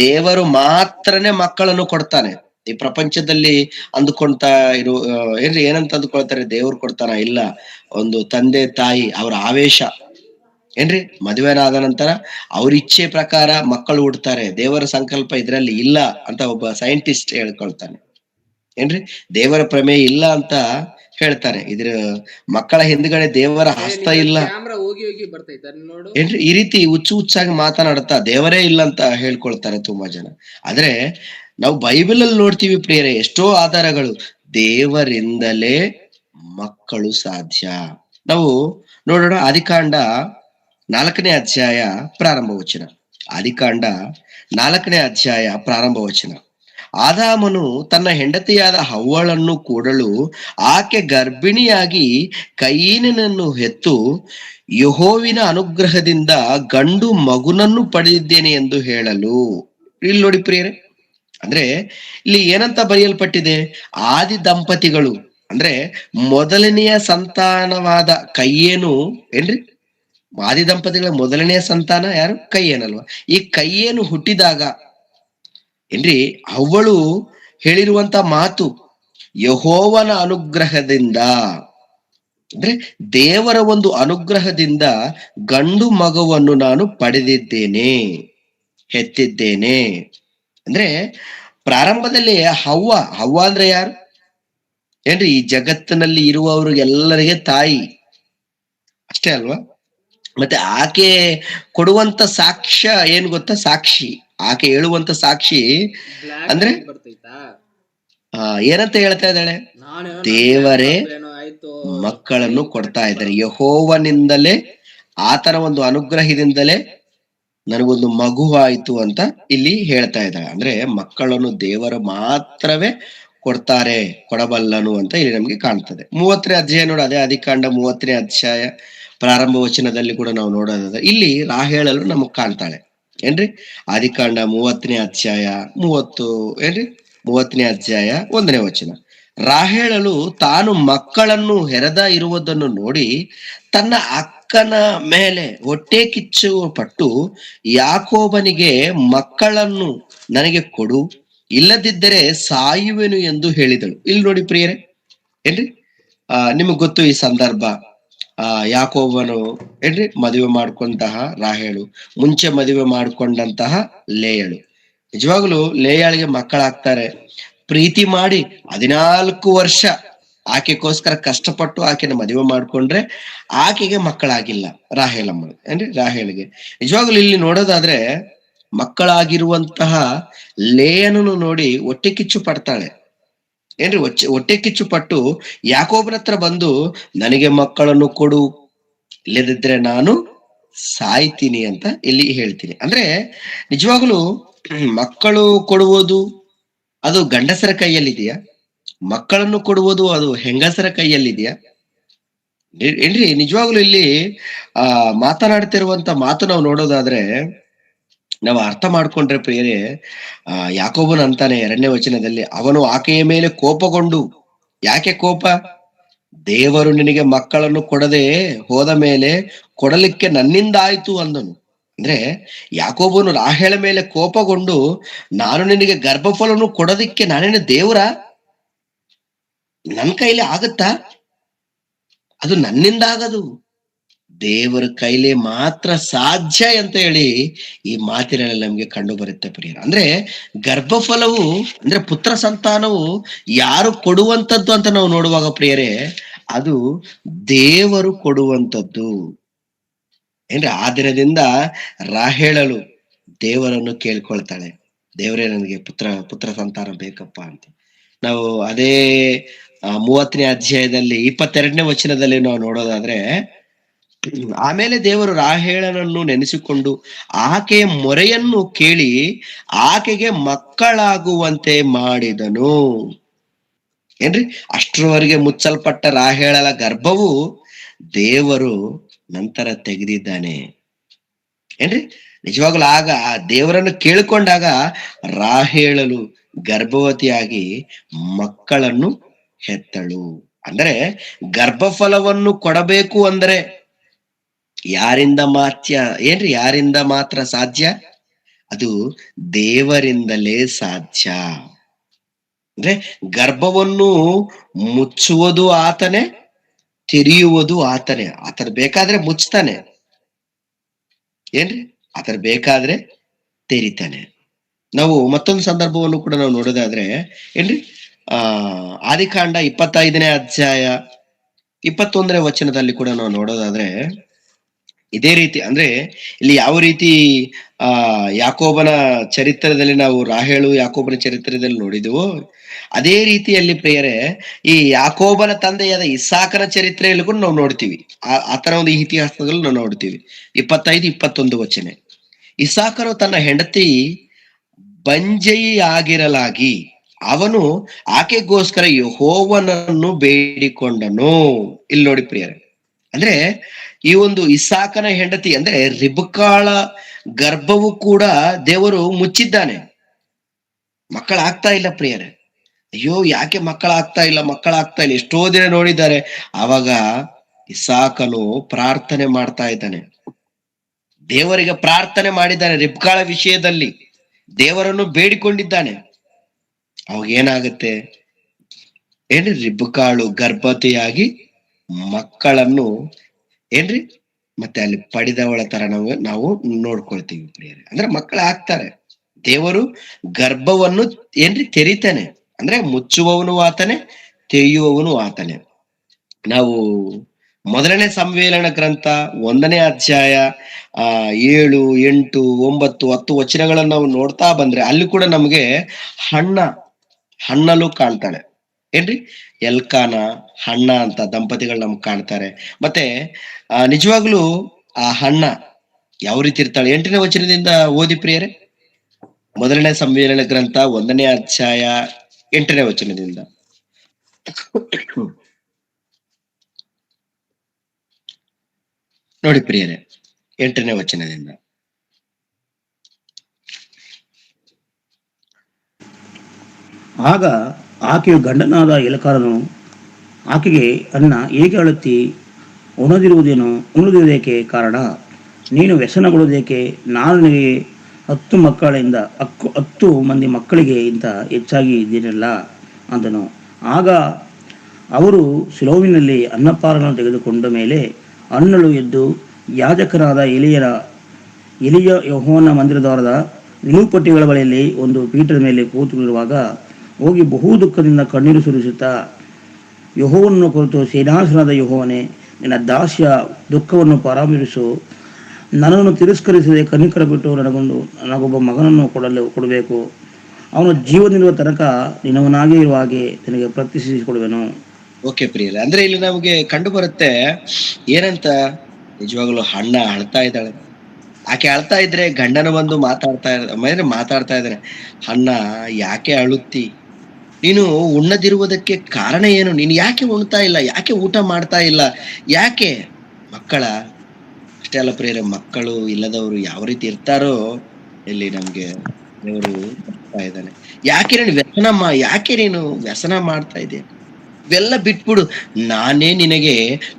ದೇವರು ಮಾತ್ರನೇ ಮಕ್ಕಳನ್ನು ಕೊಡ್ತಾನೆ. ಈ ಪ್ರಪಂಚದಲ್ಲಿ ಅಂದುಕೊಳ್ತಾ ಏನ್ರಿ, ಏನಂತ ಅಂದುಕೊಳ್ತಾರೆ? ದೇವ್ರು ಕೊಡ್ತಾನ? ಇಲ್ಲ, ಒಂದು ತಂದೆ ತಾಯಿ ಅವರ ಆವೇಶ ಏನ್ರಿ, ಮದುವೆನಾದ ನಂತರ ಅವ್ರ ಇಚ್ಛೆ ಪ್ರಕಾರ ಮಕ್ಕಳು ಹುಡ್ತಾರೆ, ದೇವರ ಸಂಕಲ್ಪ ಇದ್ರಲ್ಲಿ ಇಲ್ಲ ಅಂತ ಒಬ್ಬ ಸೈಂಟಿಸ್ಟ್ ಹೇಳ್ಕೊಳ್ತಾನೆ. ಏನ್ರಿ, ದೇವರ ಪ್ರಮೇಯ ಇಲ್ಲ ಅಂತ ಹೇಳ್ತಾನೆ. ಇದ್ರ ಮಕ್ಕಳ ಹಿಂದ್ಗಡೆ ದೇವರ ಹಸ್ತ ಇಲ್ಲ ಏನ್ರಿ, ಈ ರೀತಿ ಹುಚ್ಚಾಗಿ ಮಾತನಾಡುತ್ತಾ ದೇವರೇ ಇಲ್ಲ ಅಂತ ಹೇಳ್ಕೊಳ್ತಾರೆ ತುಂಬಾ ಜನ. ಆದ್ರೆ ನಾವು ಬೈಬಲ್ ಅಲ್ಲಿ ನೋಡ್ತೀವಿ ಪ್ರಿಯರೇ, ಎಷ್ಟೋ ಆಧಾರಗಳು, ದೇವರಿಂದಲೇ ಮಕ್ಕಳು ಸಾಧ್ಯ. ನಾವು ನೋಡೋಣ, ಆದಿಕಾಂಡ 4ನೇ ಅಧ್ಯಾಯ ಪ್ರಾರಂಭ ವಚನ. ಆದಿಕಾಂಡ 4ನೇ ಅಧ್ಯಾಯ ಪ್ರಾರಂಭ ವಚನ. ಆದಾಮನು ತನ್ನ ಹೆಂಡತಿಯಾದ ಹವ್ವಳನ್ನು ಕೂಡಲು ಆಕೆ ಗರ್ಭಿಣಿಯಾಗಿ ಕೈಯಿನನ್ನು ಹೆತ್ತು ಯೆಹೋವಿನ ಅನುಗ್ರಹದಿಂದ ಗಂಡು ಮಗುನನ್ನು ಪಡೆದಿದ್ದೇನೆ ಎಂದು ಹೇಳಲು. ಇಲ್ಲಿ ನೋಡಿ ಪ್ರಿಯರೇ, ಅಂದ್ರೆ ಇಲ್ಲಿ ಏನಂತ ಬರೆಯಲ್ಪಟ್ಟಿದೆ? ಆದಿ ದಂಪತಿಗಳು ಅಂದ್ರೆ ಮೊದಲನೆಯ ಸಂತಾನವಾದ ಕಯ್ಯೇನು ಏನ್ರಿ, ಆದಿ ದಂಪತಿಗಳ ಮೊದಲನೆಯ ಸಂತಾನ ಯಾರು? ಕಯ್ಯನಲ್ವಾ? ಈ ಕಯ್ಯನು ಹುಟ್ಟಿದಾಗ ಏನ್ರಿ ಅವಳು ಹೇಳಿರುವಂತ ಮಾತು ಯೆಹೋವನ ಅನುಗ್ರಹದಿಂದ, ಅಂದ್ರೆ ದೇವರ ಒಂದು ಅನುಗ್ರಹದಿಂದ ಗಂಡು ಮಗುವನ್ನು ನಾನು ಪಡೆದಿದ್ದೇನೆ, ಹೆತ್ತಿದ್ದೇನೆ. ಅಂದ್ರೆ ಪ್ರಾರಂಭದಲ್ಲಿ ಹವ್ವ ಅಂದ್ರೆ ಯಾರು ಏನ್ರಿ? ಈ ಜಗತ್ತಿನಲ್ಲಿ ಇರುವವರಿಗೆಲ್ಲರಿಗೆ ತಾಯಿ ಅಷ್ಟೇ ಅಲ್ವಾ? ಮತ್ತೆ ಆಕೆ ಕೊಡುವಂತ ಸಾಕ್ಷ್ಯ ಏನ್ ಗೊತ್ತಾ? ಸಾಕ್ಷಿ. ಆಕೆ ಹೇಳುವಂತ ಸಾಕ್ಷಿ ಅಂದ್ರೆ ಏನಂತ ಹೇಳ್ತಾ ಇದ್ದಾಳೆ? ದೇವರೇ ಮಕ್ಕಳನ್ನು ಕೊಡ್ತಾ ಇದ್ದಾರೆ, ಯೆಹೋವನಿಂದಲೇ, ಆತನ ಒಂದು ಅನುಗ್ರಹದಿಂದಲೇ ನನಗೊಂದು ಮಗು ಆಯ್ತು ಅಂತ ಇಲ್ಲಿ ಹೇಳ್ತಾ ಇದ್ದಾಳೆ. ಅಂದ್ರೆ ಮಕ್ಕಳನ್ನು ದೇವರು ಮಾತ್ರವೇ ಕೊಡ್ತಾರೆ, ಕೊಡಬಲ್ಲನು ಅಂತ ಇಲ್ಲಿ ನಮ್ಗೆ ಕಾಣ್ತದೆ. 30ನೇ ಅಧ್ಯಾಯ ನೋಡಿ, ಅದೇ ಆದಿಕಾಂಡ 30ನೇ ಅಧ್ಯಾಯ ಪ್ರಾರಂಭ ವಚನದಲ್ಲಿ ಕೂಡ ನಾವು ನೋಡೋದಾದ್ರೆ ಇಲ್ಲಿ ರಾಹೇಳಲು ನಮಗ್ ಕಾಣ್ತಾಳೆ ಏನ್ರಿ? ಆದಿಕಾಂಡ 30ನೇ ಅಧ್ಯಾಯ 30 ಏನ್ರಿ 30ನೇ ಅಧ್ಯಾಯ 1ನೇ ವಚನ. ರಾಹೇಳಲು ತಾನು ಮಕ್ಕಳನ್ನು ಹೆರದ ಇರುವುದನ್ನು ನೋಡಿ ತನ್ನ ಅಕ್ಕನ ಮೇಲೆ ಹೊಟ್ಟೆ ಕಿಚ್ಚು ಪಟ್ಟು ಯಾಕೋಬನಿಗೆ ಮಕ್ಕಳನ್ನು ನನಗೆ ಕೊಡು, ಇಲ್ಲದಿದ್ದರೆ ಸಾಯುವೆನು ಎಂದು ಹೇಳಿದಳು. ಇಲ್ಲಿ ನೋಡಿ ಪ್ರಿಯರೇ ಏನ್ರಿ, ನಿಮಗ್ ಗೊತ್ತು ಈ ಸಂದರ್ಭ. ಯಾಕೋಬನು ಏನ್ರಿ ಮದುವೆ ಮಾಡ್ಕೊಂತಹ ರಾಹೇಳು, ಮುಂಚೆ ಮದುವೆ ಮಾಡ್ಕೊಂಡಂತಹ ಲೇಯಳು. ನಿಜವಾಗ್ಲೂ ಲೇಯಾಳಿಗೆ ಮಕ್ಕಳಾಗ್ತಾರೆ. ಪ್ರೀತಿ ಮಾಡಿ 14 ವರ್ಷ ಆಕೆಗೋಸ್ಕರ ಕಷ್ಟಪಟ್ಟು ಆಕೆನ ಮದುವೆ ಮಾಡ್ಕೊಂಡ್ರೆ ಆಕೆಗೆ ಮಕ್ಕಳಾಗಿಲ್ಲ, ರಾಹೇಲಮ್ಮ ಏನ್ರಿ ರಾಹೇಳಿಗೆ. ನಿಜವಾಗ್ಲೂ ಇಲ್ಲಿ ನೋಡೋದಾದ್ರೆ ಮಕ್ಕಳಾಗಿರುವಂತಹ ಲೇಯನನ್ನು ನೋಡಿ ಹೊಟ್ಟೆ ಕಿಚ್ಚು ಪಡ್ತಾಳೆ ಏನ್ರಿ. ಹೊಟ್ಟೆ ಕಿಚ್ಚು ಪಟ್ಟು ಯಾಕೋಬನ ಹತ್ರ ಬಂದು ನನಗೆ ಮಕ್ಕಳನ್ನು ಕೊಡು, ಇಲ್ಲದಿದ್ರೆ ನಾನು ಸಾಯ್ತೀನಿ ಅಂತ ಇಲ್ಲಿ ಹೇಳ್ತೀನಿ. ಅಂದ್ರೆ ನಿಜವಾಗ್ಲೂ ಮಕ್ಕಳು ಕೊಡುವುದು ಅದು ಗಂಡಸರ ಕೈಯಲ್ಲಿದೆಯಾ? ಮಕ್ಕಳನ್ನು ಕೊಡುವುದು ಅದು ಹೆಂಗಸರ ಕೈಯಲ್ಲಿದೆಯಾ? ಏನ್ರಿ ನಿಜವಾಗ್ಲೂ ಇಲ್ಲಿ ಮಾತನಾಡ್ತಿರುವಂತ ಮಾತು ನಾವು ನೋಡೋದಾದ್ರೆ ನಾವು ಅರ್ಥ ಮಾಡ್ಕೊಂಡ್ರೆ ಪ್ರಿಯರೇ, ಯಾಕೋಬನು ಅಂತಾನೆ 2ನೇ ವಚನದಲ್ಲಿ, ಅವನು ಆಕೆಯ ಮೇಲೆ ಕೋಪಗೊಂಡು, ಯಾಕೆ ಕೋಪ? ದೇವರು ನಿನಗೆ ಮಕ್ಕಳನ್ನು ಕೊಡದೆ ಹೋದ ಮೇಲೆ ಕೊಡಲಿಕ್ಕೆ ನನ್ನಿಂದ ಆಯ್ತು ಅಂದನು. ಅಂದ್ರೆ ಯಾಕೋಬನು ರಾಹೇಳ ಮೇಲೆ ಕೋಪಗೊಂಡು, ನಾನು ನಿನಗೆ ಗರ್ಭಫಲವನ್ನು ಕೊಡೋದಿಕ್ಕೆ ನಾನೇನು ದೇವರ? ನನ್ ಕೈಲಿ ಆಗತ್ತಾ? ಅದು ನನ್ನಿಂದ ಆಗದು, ದೇವರ ಕೈಲಿ ಮಾತ್ರ ಸಾಧ್ಯ ಅಂತ ಹೇಳಿ ಈ ಮಾತಿನಲ್ಲಿ ನಮ್ಗೆ ಕಂಡು ಬರುತ್ತೆ ಪ್ರಿಯರ. ಅಂದ್ರೆ ಗರ್ಭಫಲವು ಅಂದ್ರೆ ಪುತ್ರ ಸಂತಾನವು ಯಾರು ಕೊಡುವಂತದ್ದು ಅಂತ ನಾವು ನೋಡುವಾಗ ಪ್ರಿಯರೇ, ಅದು ದೇವರು ಕೊಡುವಂತದ್ದು ಏನ್ರಿ. ಆ ದಿನದಿಂದ ರಾಹೇಳಲು ದೇವರನ್ನು ಕೇಳ್ಕೊಳ್ತಾಳೆ, ದೇವರೇ ನನಗೆ ಪುತ್ರ ಸಂತಾನ ಬೇಕಪ್ಪ ಅಂತ. ನಾವು ಅದೇ 30ನೇ ಅಧ್ಯಾಯದಲ್ಲಿ 22ನೇ ವಚನದಲ್ಲಿ ನಾವು ನೋಡೋದಾದ್ರೆ, ಆಮೇಲೆ ದೇವರು ರಾಹೇಳನನ್ನು ನೆನೆಸಿಕೊಂಡು ಆಕೆಯ ಮೊರೆಯನ್ನು ಕೇಳಿ ಆಕೆಗೆ ಮಕ್ಕಳಾಗುವಂತೆ ಮಾಡಿದನು ಏನ್ರಿ. ಅಷ್ಟರವರೆಗೆ ಮುಚ್ಚಲ್ಪಟ್ಟ ರಾಹೇಳಲ ಗರ್ಭವು ದೇವರು ನಂತರ ತೆಗೆದಿದ್ದಾನೆ ಏನ್ರಿ. ನಿಜವಾಗ್ಲೂ ಆಗ ದೇವರನ್ನು ಕೇಳಿಕೊಂಡಾಗ ರಾಹೇಳಲು ಗರ್ಭವತಿಯಾಗಿ ಮಕ್ಕಳನ್ನು ಹೆತ್ತಳು. ಅಂದ್ರೆ ಗರ್ಭಫಲವನ್ನು ಕೊಡಬೇಕು ಅಂದ್ರೆ ಯಾರಿಂದ ಮಾತ್ರ ಸಾಧ್ಯ? ಅದು ದೇವರಿಂದಲೇ ಸಾಧ್ಯ. ಅಂದ್ರೆ ಗರ್ಭವನ್ನು ಮುಚ್ಚುವುದು ಆತನೇ, ತೆರೆಯುವುದು ಆತನೇ. ಆತರ ಬೇಕಾದ್ರೆ ಮುಚ್ತಾನೆ ಏನ್ರಿ, ಆತರ ಬೇಕಾದ್ರೆ ತೆರಿತಾನೆ. ನಾವು ಮತ್ತೊಂದು ಸಂದರ್ಭವನ್ನು ಕೂಡ ನಾವು ನೋಡೋದಾದ್ರೆ ಏನ್ರಿ, ಆದಿಕಾಂಡ 25ನೇ ಅಧ್ಯಾಯ 21ನೇ ವಚನದಲ್ಲಿ ಕೂಡ ನಾವು ನೋಡೋದಾದ್ರೆ ಇದೇ ರೀತಿ, ಅಂದ್ರೆ ಇಲ್ಲಿ ಯಾವ ರೀತಿ ಯಾಕೋಬನ ಚರಿತ್ರದಲ್ಲಿ ನಾವು ರಾಹೇಳು ಯಾಕೋಬನ ಚರಿತ್ರದಲ್ಲಿ ನೋಡಿದೆವೋ ಅದೇ ರೀತಿಯಲ್ಲಿ ಪ್ರಿಯರೇ ಈ ಯಾಕೋಬನ ತಂದೆಯಾದ ಇಸಾಕನ ಚರಿತ್ರೆಯಲ್ಲಿ ಕೂಡ ನಾವು ನೋಡ್ತೀವಿ. ಆತರ ಒಂದು ಇತಿಹಾಸದಲ್ಲಿ ನಾವು ನೋಡ್ತೀವಿ. 25-21 ವಚನ. ಇಸಾಕನು ತನ್ನ ಹೆಂಡತಿ ಬಂಜೆಯಾಗಿರಲಾಗಿ ಅವನು ಆಕೆಗೋಸ್ಕರ ಯೆಹೋವನನ್ನು ಬೇಡಿಕೊಂಡನು. ಇಲ್ಲಿ ನೋಡಿ ಪ್ರಿಯರೇ, ಅಂದ್ರೆ ಈ ಒಂದು ಇಸಾಕನ ಹೆಂಡತಿ ಅಂದ್ರೆ ರಿಬಕಾಳ ಗರ್ಭವು ಕೂಡ ದೇವರು ಮುಚ್ಚಿದ್ದಾನೆ. ಮಕ್ಕಳಾಗ್ತಾ ಇಲ್ಲ ಪ್ರಿಯರೇ. ಅಯ್ಯೋ ಯಾಕೆ ಮಕ್ಕಳಾಗ್ತಾ ಇಲ್ಲ ಎಷ್ಟೋ ದಿನ ನೋಡಿದ್ದಾರೆ. ಆವಾಗ ಇಸಾಕನು ಪ್ರಾರ್ಥನೆ ಮಾಡ್ತಾ ಇದ್ದಾನೆ, ದೇವರಿಗೆ ಪ್ರಾರ್ಥನೆ ಮಾಡಿದ್ದಾನೆ, ರಿಬ್ಕಾಳ ವಿಷಯದಲ್ಲಿ ದೇವರನ್ನು ಬೇಡಿಕೊಂಡಿದ್ದಾನೆ. ಅವಾಗ ಏನಾಗುತ್ತೆ ಏನ್ರಿ, ರಿಬ್ಕಾಳು ಗರ್ಭವತಿಯಾಗಿ ಮಕ್ಕಳನ್ನು ಏನ್ರಿ ಮತ್ತೆ ಅಲ್ಲಿ ಪಡೆದವಳ ತರ ನಾವು ನೋಡ್ಕೊಳ್ತೀವಿ ಪ್ರಿಯರೇ. ಅಂದ್ರೆ ಮಕ್ಕಳು ಆಗ್ತಾರೆ. ದೇವರು ಗರ್ಭವನ್ನು ಏನ್ರಿ ತೆರಿತಾನೆ. ಅಂದ್ರೆ ಮುಚ್ಚುವವನು ಆತನೇ, ತೆರೆಯುವವನು ಆತನೇ. ನಾವು ಮೊದಲನೇ ಸಂವೇಲನ ಗ್ರಂಥ 1ನೇ ಅಧ್ಯಾಯ 7, 8, 9, 10 ವಚನಗಳನ್ನು ನಾವು ನೋಡ್ತಾ ಬಂದ್ರೆ ಅಲ್ಲಿ ಕೂಡ ನಮಗೆ ಹಣ್ಣಲು ಕಾಣ್ತಾಳೆ. ಏನ್ರಿ, ಎಲ್ಕಾನ ಹಣ್ಣ ಅಂತ ದಂಪತಿಗಳು ನಮ್ಗೆ ಕಾಣ್ತಾರೆ. ಮತ್ತೆ ನಿಜವಾಗ್ಲೂ ಆ ಹಣ್ಣ ಯಾವ ರೀತಿ ಇರ್ತಾಳೆ? 8ನೇ ವಚನದಿಂದ ಓದಿ ಪ್ರಿಯರೇ. ಮೊದಲನೇ ಸಂವೇಲನ ಗ್ರಂಥ 1ನೇ ಅಧ್ಯಾಯ 8ನೇ ವಚನದಿಂದ. ನೋಡಿ ಪ್ರಿಯರೇ, 8ನೇ ವಚನದಿಂದ. ಆಗ ಆಕೆಯು ಗಂಡನಾದ ಎಲಕಾರನು ಆಕೆಗೆ, ಅನ್ನ ಏಕೆ ಅಳುತ್ತಿ? ಉಣದಿರುವುದೇಕೆ ಕಾರಣ? ನೀನು ವ್ಯಸನಗೊಳ್ಳುವುದೇಕೆ? ನಾನು ನಿನಗೆ 10 ಮಂದಿ ಮಕ್ಕಳಿಗೆ ಇಂಥ ಹೆಚ್ಚಾಗಿ ಇದ್ದೀನಲ್ಲ ಅಂದನು. ಆಗ ಅವರು ಸಿಲೋವಿನಲ್ಲಿ ಅನ್ನಪಾರಗಳನ್ನು ತೆಗೆದುಕೊಂಡ ಮೇಲೆ ಅನ್ನಳು ಎದ್ದು ಯಾಜಕರಾದ ಎಲಿಯ ಯೆಹೋವನ ಮಂದಿರದವರದ ನಿಲುಪಟ್ಟಿಗಳ ಬಳಿಯಲ್ಲಿ ಒಂದು ಪೀಠದ ಮೇಲೆ ಕೂತುಕೊಂಡಿರುವಾಗ ಹೋಗಿ ಬಹು ದುಃಖದಿಂದ ಕಣ್ಣೀರು ಸುರಿಸುತ್ತಾ, ಯೆಹೋವನನ್ನು ಕುರಿತು, ಸೇನಾಸನಾದ ಯೆಹೋವನೇ, ನಿನ್ನ ದಾಸ್ಯ ದುಃಖವನ್ನು ಪರಾಮರಿಸು. ನನ್ನನ್ನು ತಿರಸ್ಕರಿಸದೆ ಕನಿಕರ ಬಿಟ್ಟು ನನಗೊಬ್ಬ ಮಗನನ್ನು ಕೊಡಬೇಕು. ಅವನು ಜೀವನಿರುವ ತನಕ ನಿನ್ನವನಾಗಿ ಇರುವ ಹಾಗೆ ನಿನಗೆ ಪ್ರತಿಷ್ಠಿಸಿಕೊಡುವೆನು. ಓಕೆ ಪ್ರಿಯರೇ, ಅಂದ್ರೆ ಇಲ್ಲಿ ನಮಗೆ ಕಂಡು ಬರುತ್ತೆ ಏನಂತ, ನಿಜವಾಗ್ಲೂ ಹಣ್ಣ ಅಳ್ತಾ ಇದ್ದಾಳೆ. ಆಕೆ ಅಳ್ತಾ ಇದ್ರೆ ಗಂಡನ ಬಂದು ಮಾತಾಡ್ತಾ ಇದ್ದಾನೆ, ಹಣ್ಣ ಯಾಕೆ ಅಳುತ್ತಿ? ನೀನು ಉಣ್ಣದಿರುವುದಕ್ಕೆ ಕಾರಣ ಏನು? ನೀನು ಯಾಕೆ ಉಣ್ತಾ ಇಲ್ಲ? ಯಾಕೆ ಊಟ ಮಾಡ್ತಾ ಇಲ್ಲ? ಯಾಕೆ? ಮಕ್ಕಳ ಅಷ್ಟೇ ಅಲ್ಲ ಪ್ರಿಯರೇ, ಮಕ್ಕಳು ಇಲ್ಲದವರು ಯಾವ ರೀತಿ ಇರ್ತಾರೋ ಇಲ್ಲಿ ನಮ್ಗೆ ದೇವರು ಬರ್ತಾ ಇದ್ದಾನೆ. ಯಾಕೆ ನೀನು ವ್ಯಸನ ಮಾಡ್ತಾ ಇದೆಯಾ? ಇವೆಲ್ಲ ಬಿಟ್ಬಿಡು, ನಾನೇ ನಿನಗೆ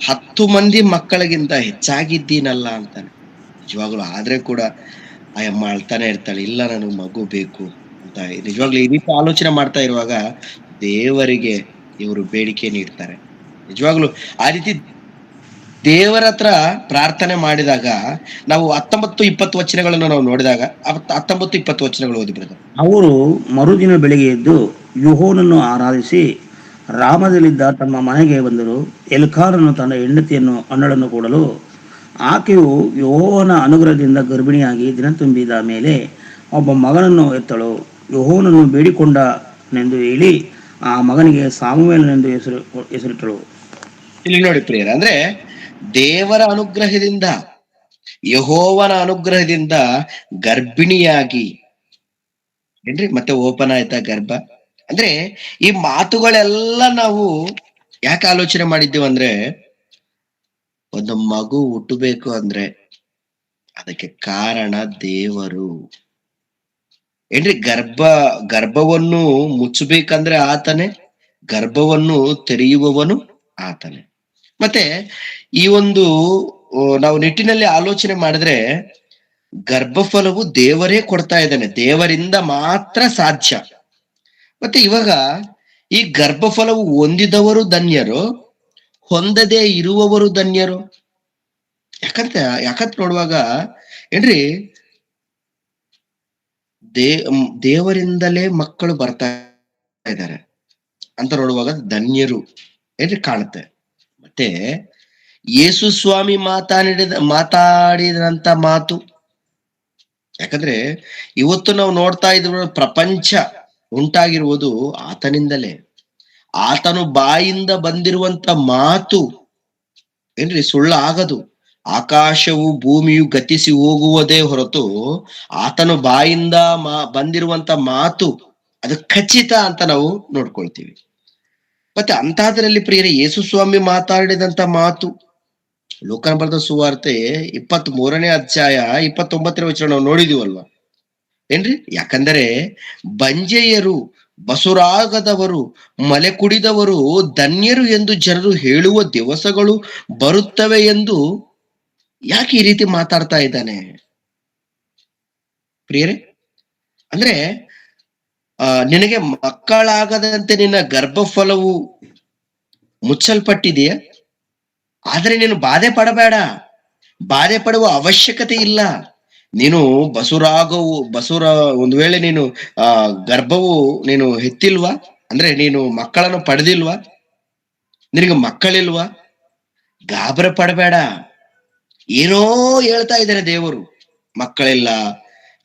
10 ಮಂದಿ ಮಕ್ಕಳಿಗಿಂತ ಹೆಚ್ಚಾಗಿದ್ದೀನಲ್ಲ ಅಂತಾನೆ. ನಿಜವಾಗ್ಲು ಆದ್ರೆ ಕೂಡ ಆ ಅಮ್ಮ ಅಳ್ತಾನೆ ಇರ್ತಾಳೆ, ಇಲ್ಲ ನನಗೆ ಮಗು ಬೇಕು ಅಂತ. ನಿಜವಾಗ್ಲೂ ಈ ರೀತಿ ಆಲೋಚನೆ ಮಾಡ್ತಾ ಇರುವಾಗ ದೇವರಿಗೆ ಇವರು ಬೇಡಿಕೆ ನೀಡ್ತಾರೆ. ನಿಜವಾಗ್ಲು ಆ ರೀತಿ ದೇವರ ಹತ್ರ ಪ್ರಾರ್ಥನೆ ಮಾಡಿದಾಗ ನಾವು 19-20 ವಚನಗಳನ್ನು ನಾವು ನೋಡಿದಾಗ 19-20 ವಚನಗಳು ಓದಿ ಬ್ರದರ್. ಅವರು ಮರುದಿನ ಬೆಳಿಗ್ಗೆ ಎದ್ದು ಯೆಹೋವನನ್ನು ಆರಾಧಿಸಿ ರಾಮದಲ್ಲಿದ್ದ ತಮ್ಮ ಮನೆಗೆ ಬಂದರು. ಎಲ್ಕಾನನು ತನ್ನ ಹೆಂಡತಿಯನ್ನು ಅನ್ನಳನ್ನು ಕೊಡಲು ಆಕೆಯು ಯೆಹೋವನ ಅನುಗ್ರಹದಿಂದ ಗರ್ಭಿಣಿಯಾಗಿ ದಿನ ತುಂಬಿದ ಮೇಲೆ ಒಬ್ಬ ಮಗನನ್ನು ಎತ್ತಳು. ಯೆಹೋವನನ್ನು ಬೇಡಿಕೊಂಡನೆಂದು ಹೇಳಿ ಆ ಮಗನಿಗೆ ಸಾಮುವೇಲನೆಂದು ಹೆಸರಿಟ್ಟಳು. ಇಲ್ಲಿ ನೋಡಿ ಪ್ರಿಯರ, ಅಂದ್ರೆ ದೇವರ ಅನುಗ್ರಹದಿಂದ, ಯೆಹೋವನ ಅನುಗ್ರಹದಿಂದ ಗರ್ಭಿಣಿಯಾಗಿ ಏನ್ರಿ ಮತ್ತೆ ಓಪನ್ ಆಯ್ತಾ ಗರ್ಭ. ಅಂದ್ರೆ ಈ ಮಾತುಗಳೆಲ್ಲ ನಾವು ಯಾಕೆ ಆಲೋಚನೆ ಮಾಡಿದ್ದೀವಿ ಅಂದ್ರೆ, ಒಂದು ಮಗು ಹುಟ್ಟಬೇಕು ಅಂದ್ರೆ ಅದಕ್ಕೆ ಕಾರಣ ದೇವರು. ಏನ್ರಿ, ಗರ್ಭವನ್ನು ಮುಚ್ಚಬೇಕಂದ್ರೆ ಆತನೇ, ಗರ್ಭವನ್ನು ತೆರೆಯುವವನು ಆತನೇ. ಮತ್ತೆ ಈ ಒಂದು ನಾವು ನಿಟ್ಟಿನಲ್ಲಿ ಆಲೋಚನೆ ಮಾಡಿದ್ರೆ ಗರ್ಭಫಲವು ದೇವರೇ ಕೊಡ್ತಾ ಇದ್ದಾನೆ, ದೇವರಿಂದ ಮಾತ್ರ ಸಾಧ್ಯ. ಮತ್ತೆ ಇವಾಗ ಈ ಗರ್ಭಫಲವು ಹೊಂದಿದವರು ಧನ್ಯರು, ಹೊಂದದೇ ಇರುವವರು ಧನ್ಯರು. ಯಾಕಂತ ನೋಡುವಾಗ ಏನ್ರಿ, ದೇವರಿಂದಲೇ ಮಕ್ಕಳು ಬರ್ತಾ ಇದ್ದಾರೆ ಅಂತ ನೋಡುವಾಗ ಧನ್ಯರು ಏನ್ರಿ ಕಾಣುತ್ತೆ. ಮತ್ತೆ ಯೇಸು ಸ್ವಾಮಿ ಮಾತಾಡಿದಂತ ಮಾತು, ಯಾಕಂದ್ರೆ ಇವತ್ತು ನಾವು ನೋಡ್ತಾ ಇದ್ರು ಪ್ರಪಂಚ ಉಂಟಾಗಿರುವುದು ಆತನಿಂದಲೇ. ಆತನು ಬಾಯಿಂದ ಬಂದಿರುವಂತ ಮಾತು ಏನ್ರಿ ಸುಳ್ಳಾಗದು. ಆಕಾಶವು ಭೂಮಿಯು ಗತಿಸಿ ಹೋಗುವುದೇ ಹೊರತು ಆತನು ಬಾಯಿಂದ ಬಂದಿರುವಂತ ಮಾತು ಅದು ಖಚಿತ ಅಂತ ನಾವು ನೋಡ್ಕೊಳ್ತೀವಿ. ಮತ್ತೆ ಅಂತಾದ್ರಲ್ಲಿ ಪ್ರಿಯರೇ, ಯೇಸು ಸ್ವಾಮಿ ಮಾತಾಡಿದಂತ ಮಾತು, ಲೋಕನ ಬರೆದ ಸುವಾರ್ತೆ 23ನೇ ಅಧ್ಯಾಯ 29ನೇ ವಚನ ನಾವು ನೋಡಿದೀವಲ್ವಾ ಏನ್ರಿ. ಯಾಕಂದರೆ ಬಂಜೆಯರು, ಬಸುರಾಗದವರು, ಮಲೆ ಕುಡಿದವರು ಧನ್ಯರು ಎಂದು ಜನರು ಹೇಳುವ ದಿವಸಗಳು ಬರುತ್ತವೆ ಎಂದು ಯಾಕೆ ಈ ರೀತಿ ಮಾತಾಡ್ತಾ ಇದ್ದಾನೆ ಪ್ರಿಯರೇ? ಅಂದ್ರೆ ನಿನಗೆ ಮಕ್ಕಳಾಗದಂತೆ ನಿನ್ನ ಗರ್ಭಫಲವು ಮುಚ್ಚಲ್ಪಟ್ಟಿದೆಯಾ, ಆದ್ರೆ ನೀನು ಬಾಧೆ ಪಡಬೇಡ. ಬಾಧೆ ಪಡುವ ಅವಶ್ಯಕತೆ ಇಲ್ಲ. ನೀನು ಬಸುರ ಒಂದು ವೇಳೆ ನೀನು ಗರ್ಭವು ನೀನು ಹೆತ್ತಿಲ್ವಾ, ಅಂದ್ರೆ ನೀನು ಮಕ್ಕಳನ್ನು ಪಡೆದಿಲ್ವಾ, ನಿನಗೆ ಮಕ್ಕಳಿಲ್ವಾ, ಗಾಬರಿ ಪಡಬೇಡ. ಏನೋ ಹೇಳ್ತಾ ಇದ್ದಾರೆ ದೇವರು, ಮಕ್ಕಳಿಲ್ಲ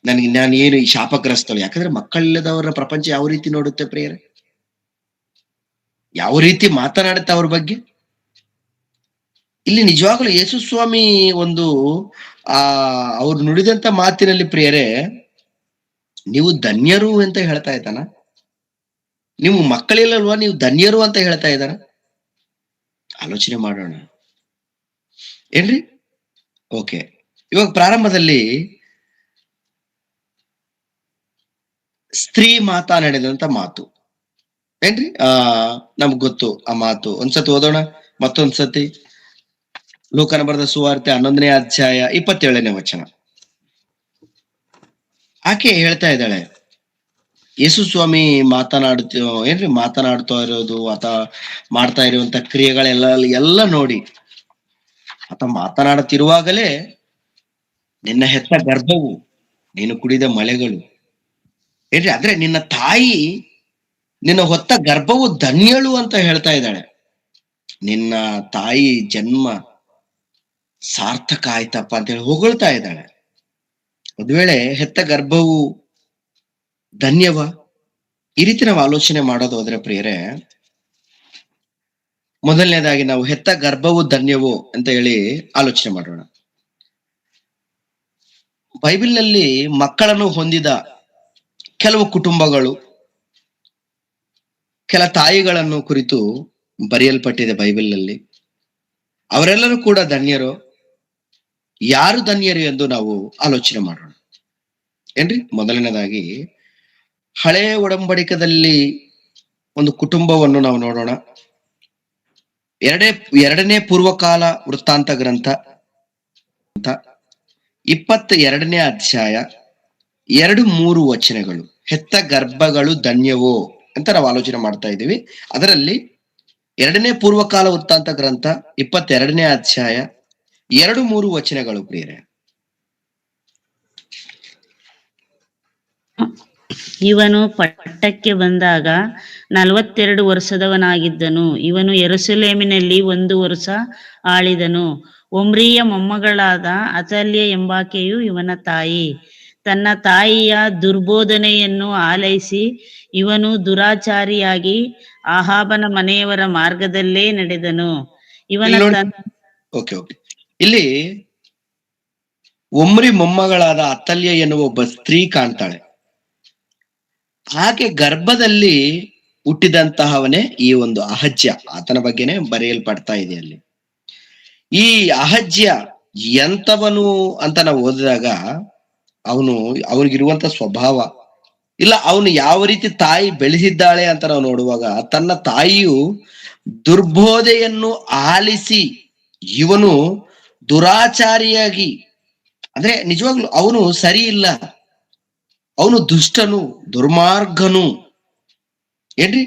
ನಾನು ಏನು ಈ ಶಾಪಗ್ರಸ್ತಳು. ಯಾಕಂದ್ರೆ ಮಕ್ಕಳಿಲ್ಲದವರ ಪ್ರಪಂಚ ಯಾವ ರೀತಿ ನೋಡುತ್ತೆ ಪ್ರಿಯರೇ, ಯಾವ ರೀತಿ ಮಾತನಾಡುತ್ತೆ ಅವ್ರ ಬಗ್ಗೆ. ಇಲ್ಲಿ ನಿಜವಾಗ್ಲೂ ಯೇಸು ಸ್ವಾಮಿ ಒಂದು ಅವ್ರು ನುಡಿದಂತ ಮಾತಿನಲ್ಲಿ ಪ್ರಿಯರೇ, ನೀವು ಧನ್ಯರು ಅಂತ ಹೇಳ್ತಾ ಇದ್ದಾನ, ನೀವು ಮಕ್ಕಳಿಲ್ಲಲ್ವಾ ನೀವು ಧನ್ಯರು ಅಂತ ಹೇಳ್ತಾ ಇದ್ದಾನ. ಆಲೋಚನೆ ಮಾಡೋಣ ಏನ್ರಿ. ಓಕೆ, ಇವಾಗ ಪ್ರಾರಂಭದಲ್ಲಿ ಸ್ತ್ರೀ ಮಾತನಾಡಿದಂತ ಮಾತು ಏನ್ರಿ, ನಮ್ಗ್ ಗೊತ್ತು ಆ ಮಾತು. ಒಂದ್ಸತಿ ಓದೋಣ ಮತ್ತೊಂದ್ಸತಿ. ಲೂಕನ ಬರೆದ ಸುವಾರ್ತೆ 11ನೇ ಅಧ್ಯಾಯ 27ನೇ ವಚನ. ಆಕೆ ಹೇಳ್ತಾ ಇದ್ದಾಳೆ, ಯೇಸು ಸ್ವಾಮಿ ಮಾತನಾಡ್ತಾ ಇರೋದು ಆತ ಮಾಡ್ತಾ ಇರುವಂತ ಕ್ರಿಯೆಗಳೆಲ್ಲ ನೋಡಿ, ಆತ ಮಾತನಾಡುತ್ತಿರುವಾಗಲೇ ನಿನ್ನ ಹೆತ್ತ ಗರ್ಭವು, ನೀನು ಕುಡಿದ ಮಳೆಗಳು ಏನ್ರಿ, ಅಂದ್ರೆ ನಿನ್ನ ತಾಯಿ ನಿನ್ನ ಹೊತ್ತ ಗರ್ಭವು ಧನ್ಯಳು ಅಂತ ಹೇಳ್ತಾ ಇದ್ದಾಳೆ. ನಿನ್ನ ತಾಯಿ ಜನ್ಮ ಸಾರ್ಥಕ ಆಯ್ತಪ್ಪ ಅಂತ ಹೇಳಿ ಹೊಗಳ್ತಾ ಇದ್ದಾಳೆ. ಒಂದ್ ವೇಳೆ ಹೆತ್ತ ಗರ್ಭವು ಧನ್ಯವ, ಈ ರೀತಿ ನಾವು ಆಲೋಚನೆ ಮಾಡೋದು ಹೋದ್ರೆ ಪ್ರಿಯರೇ, ಮೊದಲನೇದಾಗಿ ನಾವು ಹೆತ್ತ ಗರ್ಭವು ಧನ್ಯವೋ ಅಂತ ಹೇಳಿ ಆಲೋಚನೆ ಮಾಡೋಣ. ಬೈಬಲ್ನಲ್ಲಿ ಮಕ್ಕಳನ್ನು ಹೊಂದಿದ ಕೆಲವು ಕುಟುಂಬಗಳು, ಕೆಲ ತಾಯಿಗಳನ್ನು ಕುರಿತು ಬರೆಯಲ್ಪಟ್ಟಿದೆ ಬೈಬಲ್ನಲ್ಲಿ. ಅವರೆಲ್ಲರೂ ಕೂಡ ಧನ್ಯರು. ಯಾರು ಧನ್ಯರು ಎಂದು ನಾವು ಆಲೋಚನೆ ಮಾಡೋಣ ಏನ್ರಿ. ಮೊದಲನೇದಾಗಿ ಹಳೆ ಒಡಂಬಡಿಕದಲ್ಲಿ ಒಂದು ಕುಟುಂಬವನ್ನು ನಾವು ನೋಡೋಣ. ಎರಡನೇ ಪೂರ್ವಕಾಲ ವೃತ್ತಾಂತ ಗ್ರಂಥ 22ನೇ ಅಧ್ಯಾಯ 2-3 ವಚನಗಳು. ಹೆತ್ತ ಗರ್ಭಗಳು ಧನ್ಯವೋ ಅಂತ ನಾವು ಆಲೋಚನೆ ಮಾಡ್ತಾ ಇದ್ದೀವಿ. ಅದರಲ್ಲಿ 2ನೇ ಪೂರ್ವಕಾಲ ವೃತ್ತಾಂತ ಗ್ರಂಥ 22ನೇ ಅಧ್ಯಾಯ 2-3 ವಚನಗಳು ಪ್ರಿಯರೇ. ಇವನು ಪಟ್ಟಕ್ಕೆ ಬಂದಾಗ 42 ವರ್ಷದವನಾಗಿದ್ದನು. ಇವನು ಯೆರೂಸಲೇಮಿನಲ್ಲಿ 1 ವರ್ಷ ಆಳಿದನು. ಒಮ್ರಿಯ ಮೊಮ್ಮಗಳಾದ ಅತಲ್ಯ ಎಂಬಾಕೆಯು ಇವನ ತಾಯಿ. ತನ್ನ ತಾಯಿಯ ದುರ್ಬೋಧನೆಯನ್ನು ಆಲೈಸಿ ಇವನು ದುರಾಚಾರಿಯಾಗಿ ಆಹಾಬನ ಮನೆಯವರ ಮಾರ್ಗದಲ್ಲೇ ನಡೆದನು. ಇವನ ಇಲ್ಲಿ ಒಮ್ರಿ ಮೊಮ್ಮಗಳಾದ ಅತಲ್ಯ ಎನ್ನುವ ಒಬ್ಬ ಸ್ತ್ರೀ ಕಾಣ್ತಾಳೆ. ಆಕೆ ಗರ್ಭದಲ್ಲಿ ಹುಟ್ಟಿದಂತಹವನೇ ಈ ಒಂದು ಅಹಜ್ಯ, ಆತನ ಬಗ್ಗೆನೆ ಬರೆಯಲ್ಪಡ್ತಾ ಇದೆ ಅಲ್ಲಿ. ಈ ಅಹಜ್ಯ ಎಂತವನು ಅಂತ ನಾವು ಓದಿದಾಗ ಅವನಿಗಿರುವಂತ ಸ್ವಭಾವ ಇಲ್ಲ, ಅವನು ಯಾವ ರೀತಿ ತಾಯಿ ಬೆಳೆಸಿದ್ದಾಳೆ ಅಂತ ನಾವು ನೋಡುವಾಗ, ತನ್ನ ತಾಯಿಯು ದುರ್ಬೋಧೆಯನ್ನು ಆಲಿಸಿ ಇವನು ದುರಾಚಾರಿಯಾಗಿ, ಅಂದ್ರೆ ನಿಜವಾಗ್ಲು ಅವನು ಸರಿ ಇಲ್ಲ, ಅವನು ದುಷ್ಟನು, ದುರ್ಮಾರ್ಗನು ಏನ್ರಿ,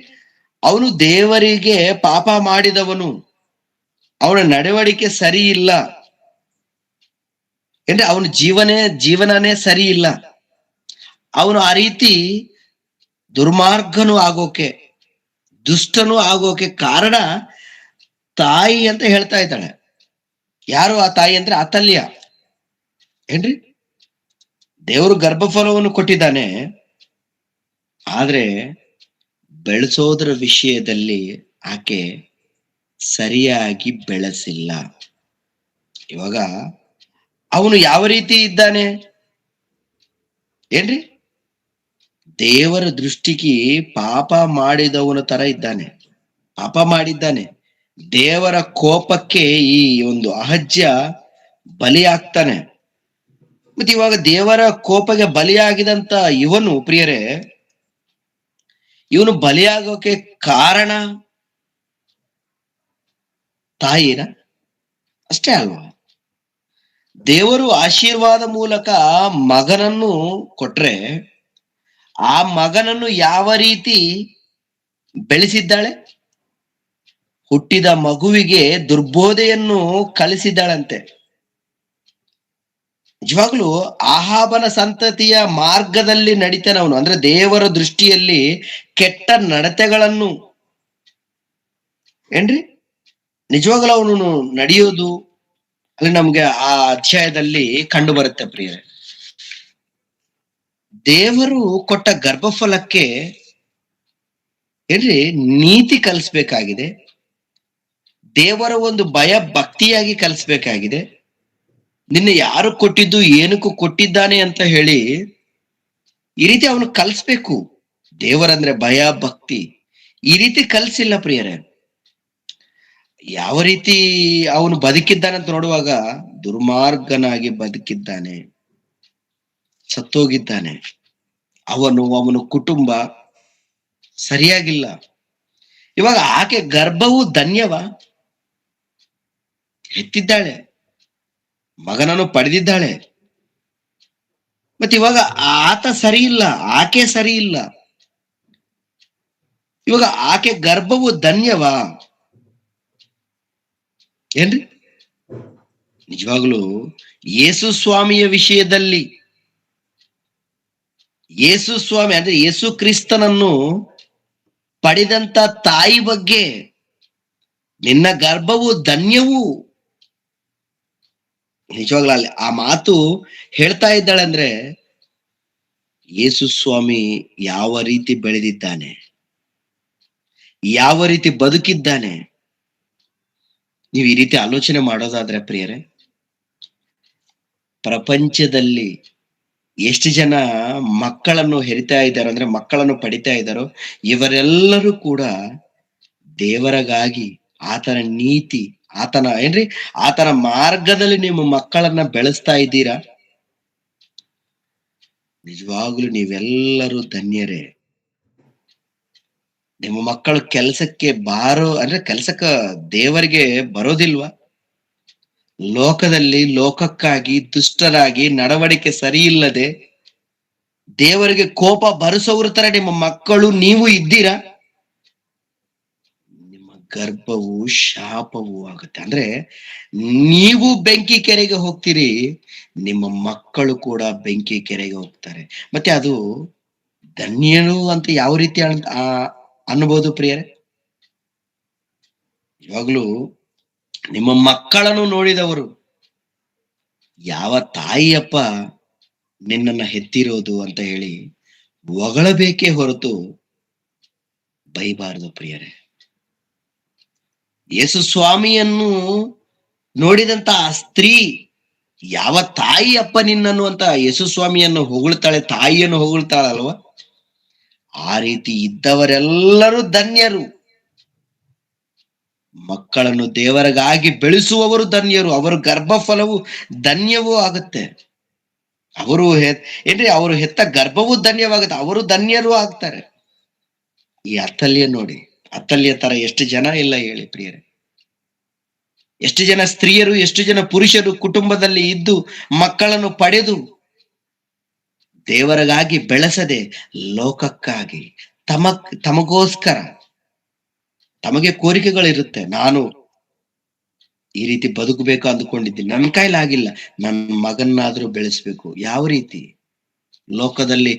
ಅವನು ದೇವರಿಗೆ ಪಾಪ ಮಾಡಿದವನು, ಅವನ ನಡವಳಿಕೆ ಸರಿ ಇಲ್ಲ ಏನ್ರಿ, ಅವನ ಜೀವನನೇ ಸರಿ ಇಲ್ಲ, ಅವನು ಆ ರೀತಿ ದುರ್ಮಾರ್ಗನು ಆಗೋಕೆ, ದುಷ್ಟನು ಆಗೋಕೆ ಕಾರಣ ತಾಯಿ ಅಂತ ಹೇಳ್ತಾ ಇದ್ದಾಳೆ. ಯಾರು ಆ ತಾಯಿ ಅಂದ್ರೆ ಅತಲ್ಯ ಏನ್ರಿ. ದೇವರು ಗರ್ಭಫಲವನ್ನು ಕೊಟ್ಟಿದ್ದಾನೆ, ಆದ್ರೆ ಬೆಳೆಸೋದ್ರ ವಿಷಯದಲ್ಲಿ ಆಕೆ ಸರಿಯಾಗಿ ಬೆಳೆಸಿಲ್ಲ. ಇವಾಗ ಅವನು ಯಾವ ರೀತಿ ಇದ್ದಾನೆ ಏನ್ರಿ, ದೇವರ ದೃಷ್ಟಿಗೆ ಪಾಪ ಮಾಡಿದವನ ತರ ಇದ್ದಾನೆ, ಪಾಪ ಮಾಡಿದ್ದಾನೆ. ದೇವರ ಕೋಪಕ್ಕೆ ಈ ಒಂದು ಅಹಜ್ಯ ಬಲಿಯಾಗ್ತಾನೆ. ಮತ್ತೆ ಇವಾಗ ದೇವರ ಕೋಪಕ್ಕೆ ಬಲಿಯಾಗಿದಂತ ಇವನು ಪ್ರಿಯರೇ, ಇವನು ಬಲಿಯಾಗೋಕೆ ಕಾರಣ ತಾಯಿನ ಅಷ್ಟೇ ಅಲ್ವಾ. ದೇವರು ಆಶೀರ್ವಾದ ಮೂಲಕ ಮಗನನ್ನು ಕೊಟ್ರೆ ಆ ಮಗನನ್ನು ಯಾವ ರೀತಿ ಬೆಳೆಸಿದ್ದಾಳೆ? ಹುಟ್ಟಿದ ಮಗುವಿಗೆ ದುರ್ಬೋಧೆಯನ್ನು ಕಲಿಸಿದ್ದಾಳಂತೆ. ನಿಜವಾಗ್ಲೂ ಆಹಾಬನ ಸಂತತಿಯ ಮಾರ್ಗದಲ್ಲಿ ನಡಿತಾನವನು, ಅಂದ್ರೆ ದೇವರ ದೃಷ್ಟಿಯಲ್ಲಿ ಕೆಟ್ಟ ನಡತೆಗಳನ್ನು ಏನ್ರಿ ನಿಜವಾಗ್ಲೂ ಅವನು ನಡೆಯೋದು ಅಲ್ಲಿ ನಮ್ಗೆ ಆ ಅಧ್ಯಾಯದಲ್ಲಿ ಕಂಡು ಬರುತ್ತೆ ಪ್ರಿಯರೇ. ದೇವರು ಕೊಟ್ಟ ಗರ್ಭಫಲಕ್ಕೆ ಏನ್ರಿ ನೀತಿ ಕಲಿಸ್ಬೇಕಾಗಿದೆ, ದೇವರ ಒಂದು ಭಯ ಭಕ್ತಿಯಾಗಿ ಕಲಿಸ್ಬೇಕಾಗಿದೆ. ನಿನ್ನೆ ಯಾರು ಕೊಟ್ಟಿದ್ದು, ಏನಕ್ಕೂ ಕೊಟ್ಟಿದ್ದಾನೆ ಅಂತ ಹೇಳಿ ಈ ರೀತಿ ಅವನು ಕಲಿಸ್ಬೇಕು. ದೇವರಂದ್ರೆ ಭಯ ಭಕ್ತಿ ಈ ರೀತಿ ಕಲಿಸಿಲ್ಲ ಪ್ರಿಯರೇ. ಯಾವ ರೀತಿ ಅವನು ಬದುಕಿದ್ದಾನೆ ಅಂತ ನೋಡುವಾಗ ದುರ್ಮಾರ್ಗನಾಗಿ ಬದುಕಿದ್ದಾನೆ, ಸತ್ತೋಗಿದ್ದಾನೆ. ಅವನ ಕುಟುಂಬ ಸರಿಯಾಗಿಲ್ಲ. ಇವಾಗ ಆಕೆ ಗರ್ಭವು ಧನ್ಯವ, ಹೆತ್ತಿದ್ದಾಳೆ, ಮಗನನ್ನು ಪಡೆದಿದ್ದಾಳೆ. ಮತ್ತೆ ಇವಾಗ ಆತ ಸರಿ ಇಲ್ಲ, ಆಕೆ ಸರಿ ಇಲ್ಲ. ಇವಾಗ ಆಕೆ ಗರ್ಭವು ಧನ್ಯವಾ ಏನ್ರಿ? ನಿಜವಾಗ್ಲೂ ಯೇಸು ಸ್ವಾಮಿಯ ವಿಷಯದಲ್ಲಿ, ಯೇಸು ಸ್ವಾಮಿ ಅಂದ್ರೆ ಯೇಸು ಕ್ರಿಸ್ತನನ್ನು ಪಡೆದಂತ ತಾಯಿ ಬಗ್ಗೆ ನಿನ್ನ ಗರ್ಭವು ಧನ್ಯವು, ನಿಜವಾಗ್ಲೂ ಅಲ್ಲಿ ಆ ಮಾತು ಹೇಳ್ತಾ ಇದ್ದಾಳೆ ಅಂದ್ರೆ ಯೇಸು ಸ್ವಾಮಿ ಯಾವ ರೀತಿ ಬೆಳೆದಿದ್ದಾನೆ, ಯಾವ ರೀತಿ ಬದುಕಿದ್ದಾನೆ. ನೀವು ಈ ರೀತಿ ಆಲೋಚನೆ ಮಾಡೋದಾದ್ರೆ ಪ್ರಿಯರೇ, ಪ್ರಪಂಚದಲ್ಲಿ ಎಷ್ಟು ಜನ ಮಕ್ಕಳನ್ನು ಹೆರಿತಾ ಇದ್ದಾರೋ, ಅಂದ್ರೆ ಮಕ್ಕಳನ್ನು ಪಡಿತಾ ಇದ್ದಾರೋ, ಇವರೆಲ್ಲರೂ ಕೂಡ ದೇವರಿಗಾಗಿ ಆತನ ನೀತಿ, ಆತನ ಮಾರ್ಗದಲ್ಲಿ ನಿಮ್ಮ ಮಕ್ಕಳನ್ನ ಬೆಳೆಸ್ತಾ ಇದ್ದೀರಾ? ನಿಜವಾಗ್ಲೂ ನೀವೆಲ್ಲರೂ ಧನ್ಯರೇ. ನಿಮ್ಮ ಮಕ್ಕಳು ಕೆಲಸಕ್ಕೆ ಕೆಲಸಕ್ಕ ದೇವರಿಗೆ ಬರೋದಿಲ್ವಾ? ಲೋಕದಲ್ಲಿ ಲೋಕಕ್ಕಾಗಿ ದುಷ್ಟರಾಗಿ ನಡವಳಿಕೆ ಸರಿ ಇಲ್ಲದೆ ದೇವರಿಗೆ ಕೋಪ ಬರಿಸೋರ ತರ ನಿಮ್ಮ ಮಕ್ಕಳು ನೀವು ಇದ್ದೀರಾ? ನಿಮ್ಮ ಗರ್ಭವು ಶಾಪವೂ ಆಗುತ್ತೆ. ಅಂದ್ರೆ ನೀವು ಬೆಂಕಿ ಕೆರೆಗೆ ಹೋಗ್ತೀರಿ, ನಿಮ್ಮ ಮಕ್ಕಳು ಕೂಡ ಬೆಂಕಿ ಕೆರೆಗೆ ಹೋಗ್ತಾರೆ. ಮತ್ತೆ ಅದು ಧನ್ಯರು ಅಂತ ಯಾವ ರೀತಿ ಅನ್ಬೋದು ಪ್ರಿಯರೇ? ಇವಾಗ್ಲೂ ನಿಮ್ಮ ಮಕ್ಕಳನ್ನು ನೋಡಿದವರು, ಯಾವ ತಾಯಿಯಪ್ಪ ನಿನ್ನನ್ನ ಹೆತ್ತಿರೋದು ಅಂತ ಹೇಳಿ ಹೊಗಳಬೇಕೇ ಹೊರತು ಬೈಬಾರದು ಪ್ರಿಯರೇ. ಯೇಸು ಸ್ವಾಮಿಯನ್ನು ನೋಡಿದಂತ ಆ ಸ್ತ್ರೀ, ಯಾವ ತಾಯಿ ಅಪ್ಪ ನಿನ್ನನ್ನು ಅಂತ ಯೇಸು ಸ್ವಾಮಿಯನ್ನು ಹೊಗಳ್ತಾಳೆ, ತಾಯಿಯನ್ನು ಹೊಗಳ್ತಾಳಲ್ವ, ಆ ರೀತಿ ಇದ್ದವರೆಲ್ಲರೂ ಧನ್ಯರು. ಮಕ್ಕಳನ್ನು ದೇವರಿಗಾಗಿ ಬೆಳೆಸುವವರು ಧನ್ಯರು, ಅವರ ಗರ್ಭಫಲವು ಧನ್ಯವೂ ಆಗುತ್ತೆ. ಅವರು ಅವರು ಹೆತ್ತ ಗರ್ಭವೂ ಧನ್ಯವಾಗುತ್ತೆ, ಅವರು ಧನ್ಯರು ಆಗ್ತಾರೆ. ಈ ಅತ್ತಲ್ಯ ನೋಡಿ, ಅತ್ತಲ್ಯ ತರ ಎಷ್ಟು ಜನ ಇಲ್ಲ ಹೇಳಿ ಪ್ರಿಯರೇ? ಎಷ್ಟು ಜನ ಸ್ತ್ರೀಯರು, ಎಷ್ಟು ಜನ ಪುರುಷರು ಕುಟುಂಬದಲ್ಲಿ ಇದ್ದು ಮಕ್ಕಳನ್ನು ಪಡೆದು ದೇವರಿಗಾಗಿ ಬೆಳೆಸದೆ ಲೋಕಕ್ಕಾಗಿ ತಮಗೋಸ್ಕರ, ತಮಗೆ ಕೋರಿಕೆಗಳಿರುತ್ತೆ. ನಾನು ಈ ರೀತಿ ಬದುಕಬೇಕು ಅಂದುಕೊಂಡಿದ್ದೀನಿ, ನನ್ನ ಕೈಲಾಗಿಲ್ಲ, ನನ್ನ ಮಗನ್ನಾದ್ರೂ ಬೆಳೆಸ್ಬೇಕು. ಯಾವ ರೀತಿ? ಲೋಕದಲ್ಲಿ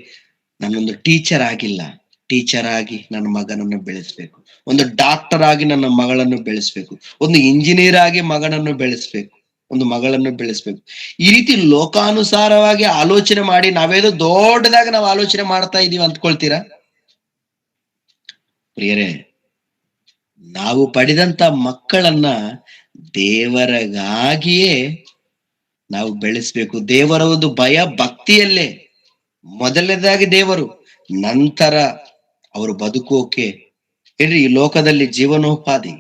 ನಾನೊಂದು ಟೀಚರ್ ಆಗಿಲ್ಲ, ಟೀಚರ್ ಆಗಿ ನನ್ನ ಮಗನನ್ನು ಬೆಳೆಸ್ಬೇಕು, ಒಂದು ಡಾಕ್ಟರ್ ಆಗಿ ನನ್ನ ಮಗಳನ್ನು ಬೆಳೆಸ್ಬೇಕು, ಒಂದು ಇಂಜಿನಿಯರ್ ಆಗಿ ಮಗನನ್ನು ಬೆಳೆಸ್ಬೇಕು, ಒಂದು ಮಗಳನ್ನು ಬೆಳೆಸ್ಬೇಕು. ಈ ರೀತಿ ಲೋಕಾನುಸಾರವಾಗಿ ಆಲೋಚನೆ ಮಾಡಿ ನಾವೇದೋ ದೊಡ್ಡದಾಗಿ ನಾವು ಆಲೋಚನೆ ಮಾಡ್ತಾ ಇದೀವಿ ಅಂದ್ಕೊಳ್ತೀರಾ ಪ್ರಿಯರೇ? ನಾವು ಪಡೆದಂತ ಮಕ್ಕಳನ್ನ ದೇವರಿಗಾಗಿಯೇ ನಾವು ಬೆಳೆಸ್ಬೇಕು. ದೇವರ ಒಂದು ಭಯ ಭಕ್ತಿಯಲ್ಲೇ ಮೊದಲನೇದಾಗಿ ದೇವರು, ನಂತರ ಅವರು ಬದುಕೋಕೆ ಏನ್ರಿ ಈ ಲೋಕದಲ್ಲಿ ಜೀವನೋಪಾಧಿ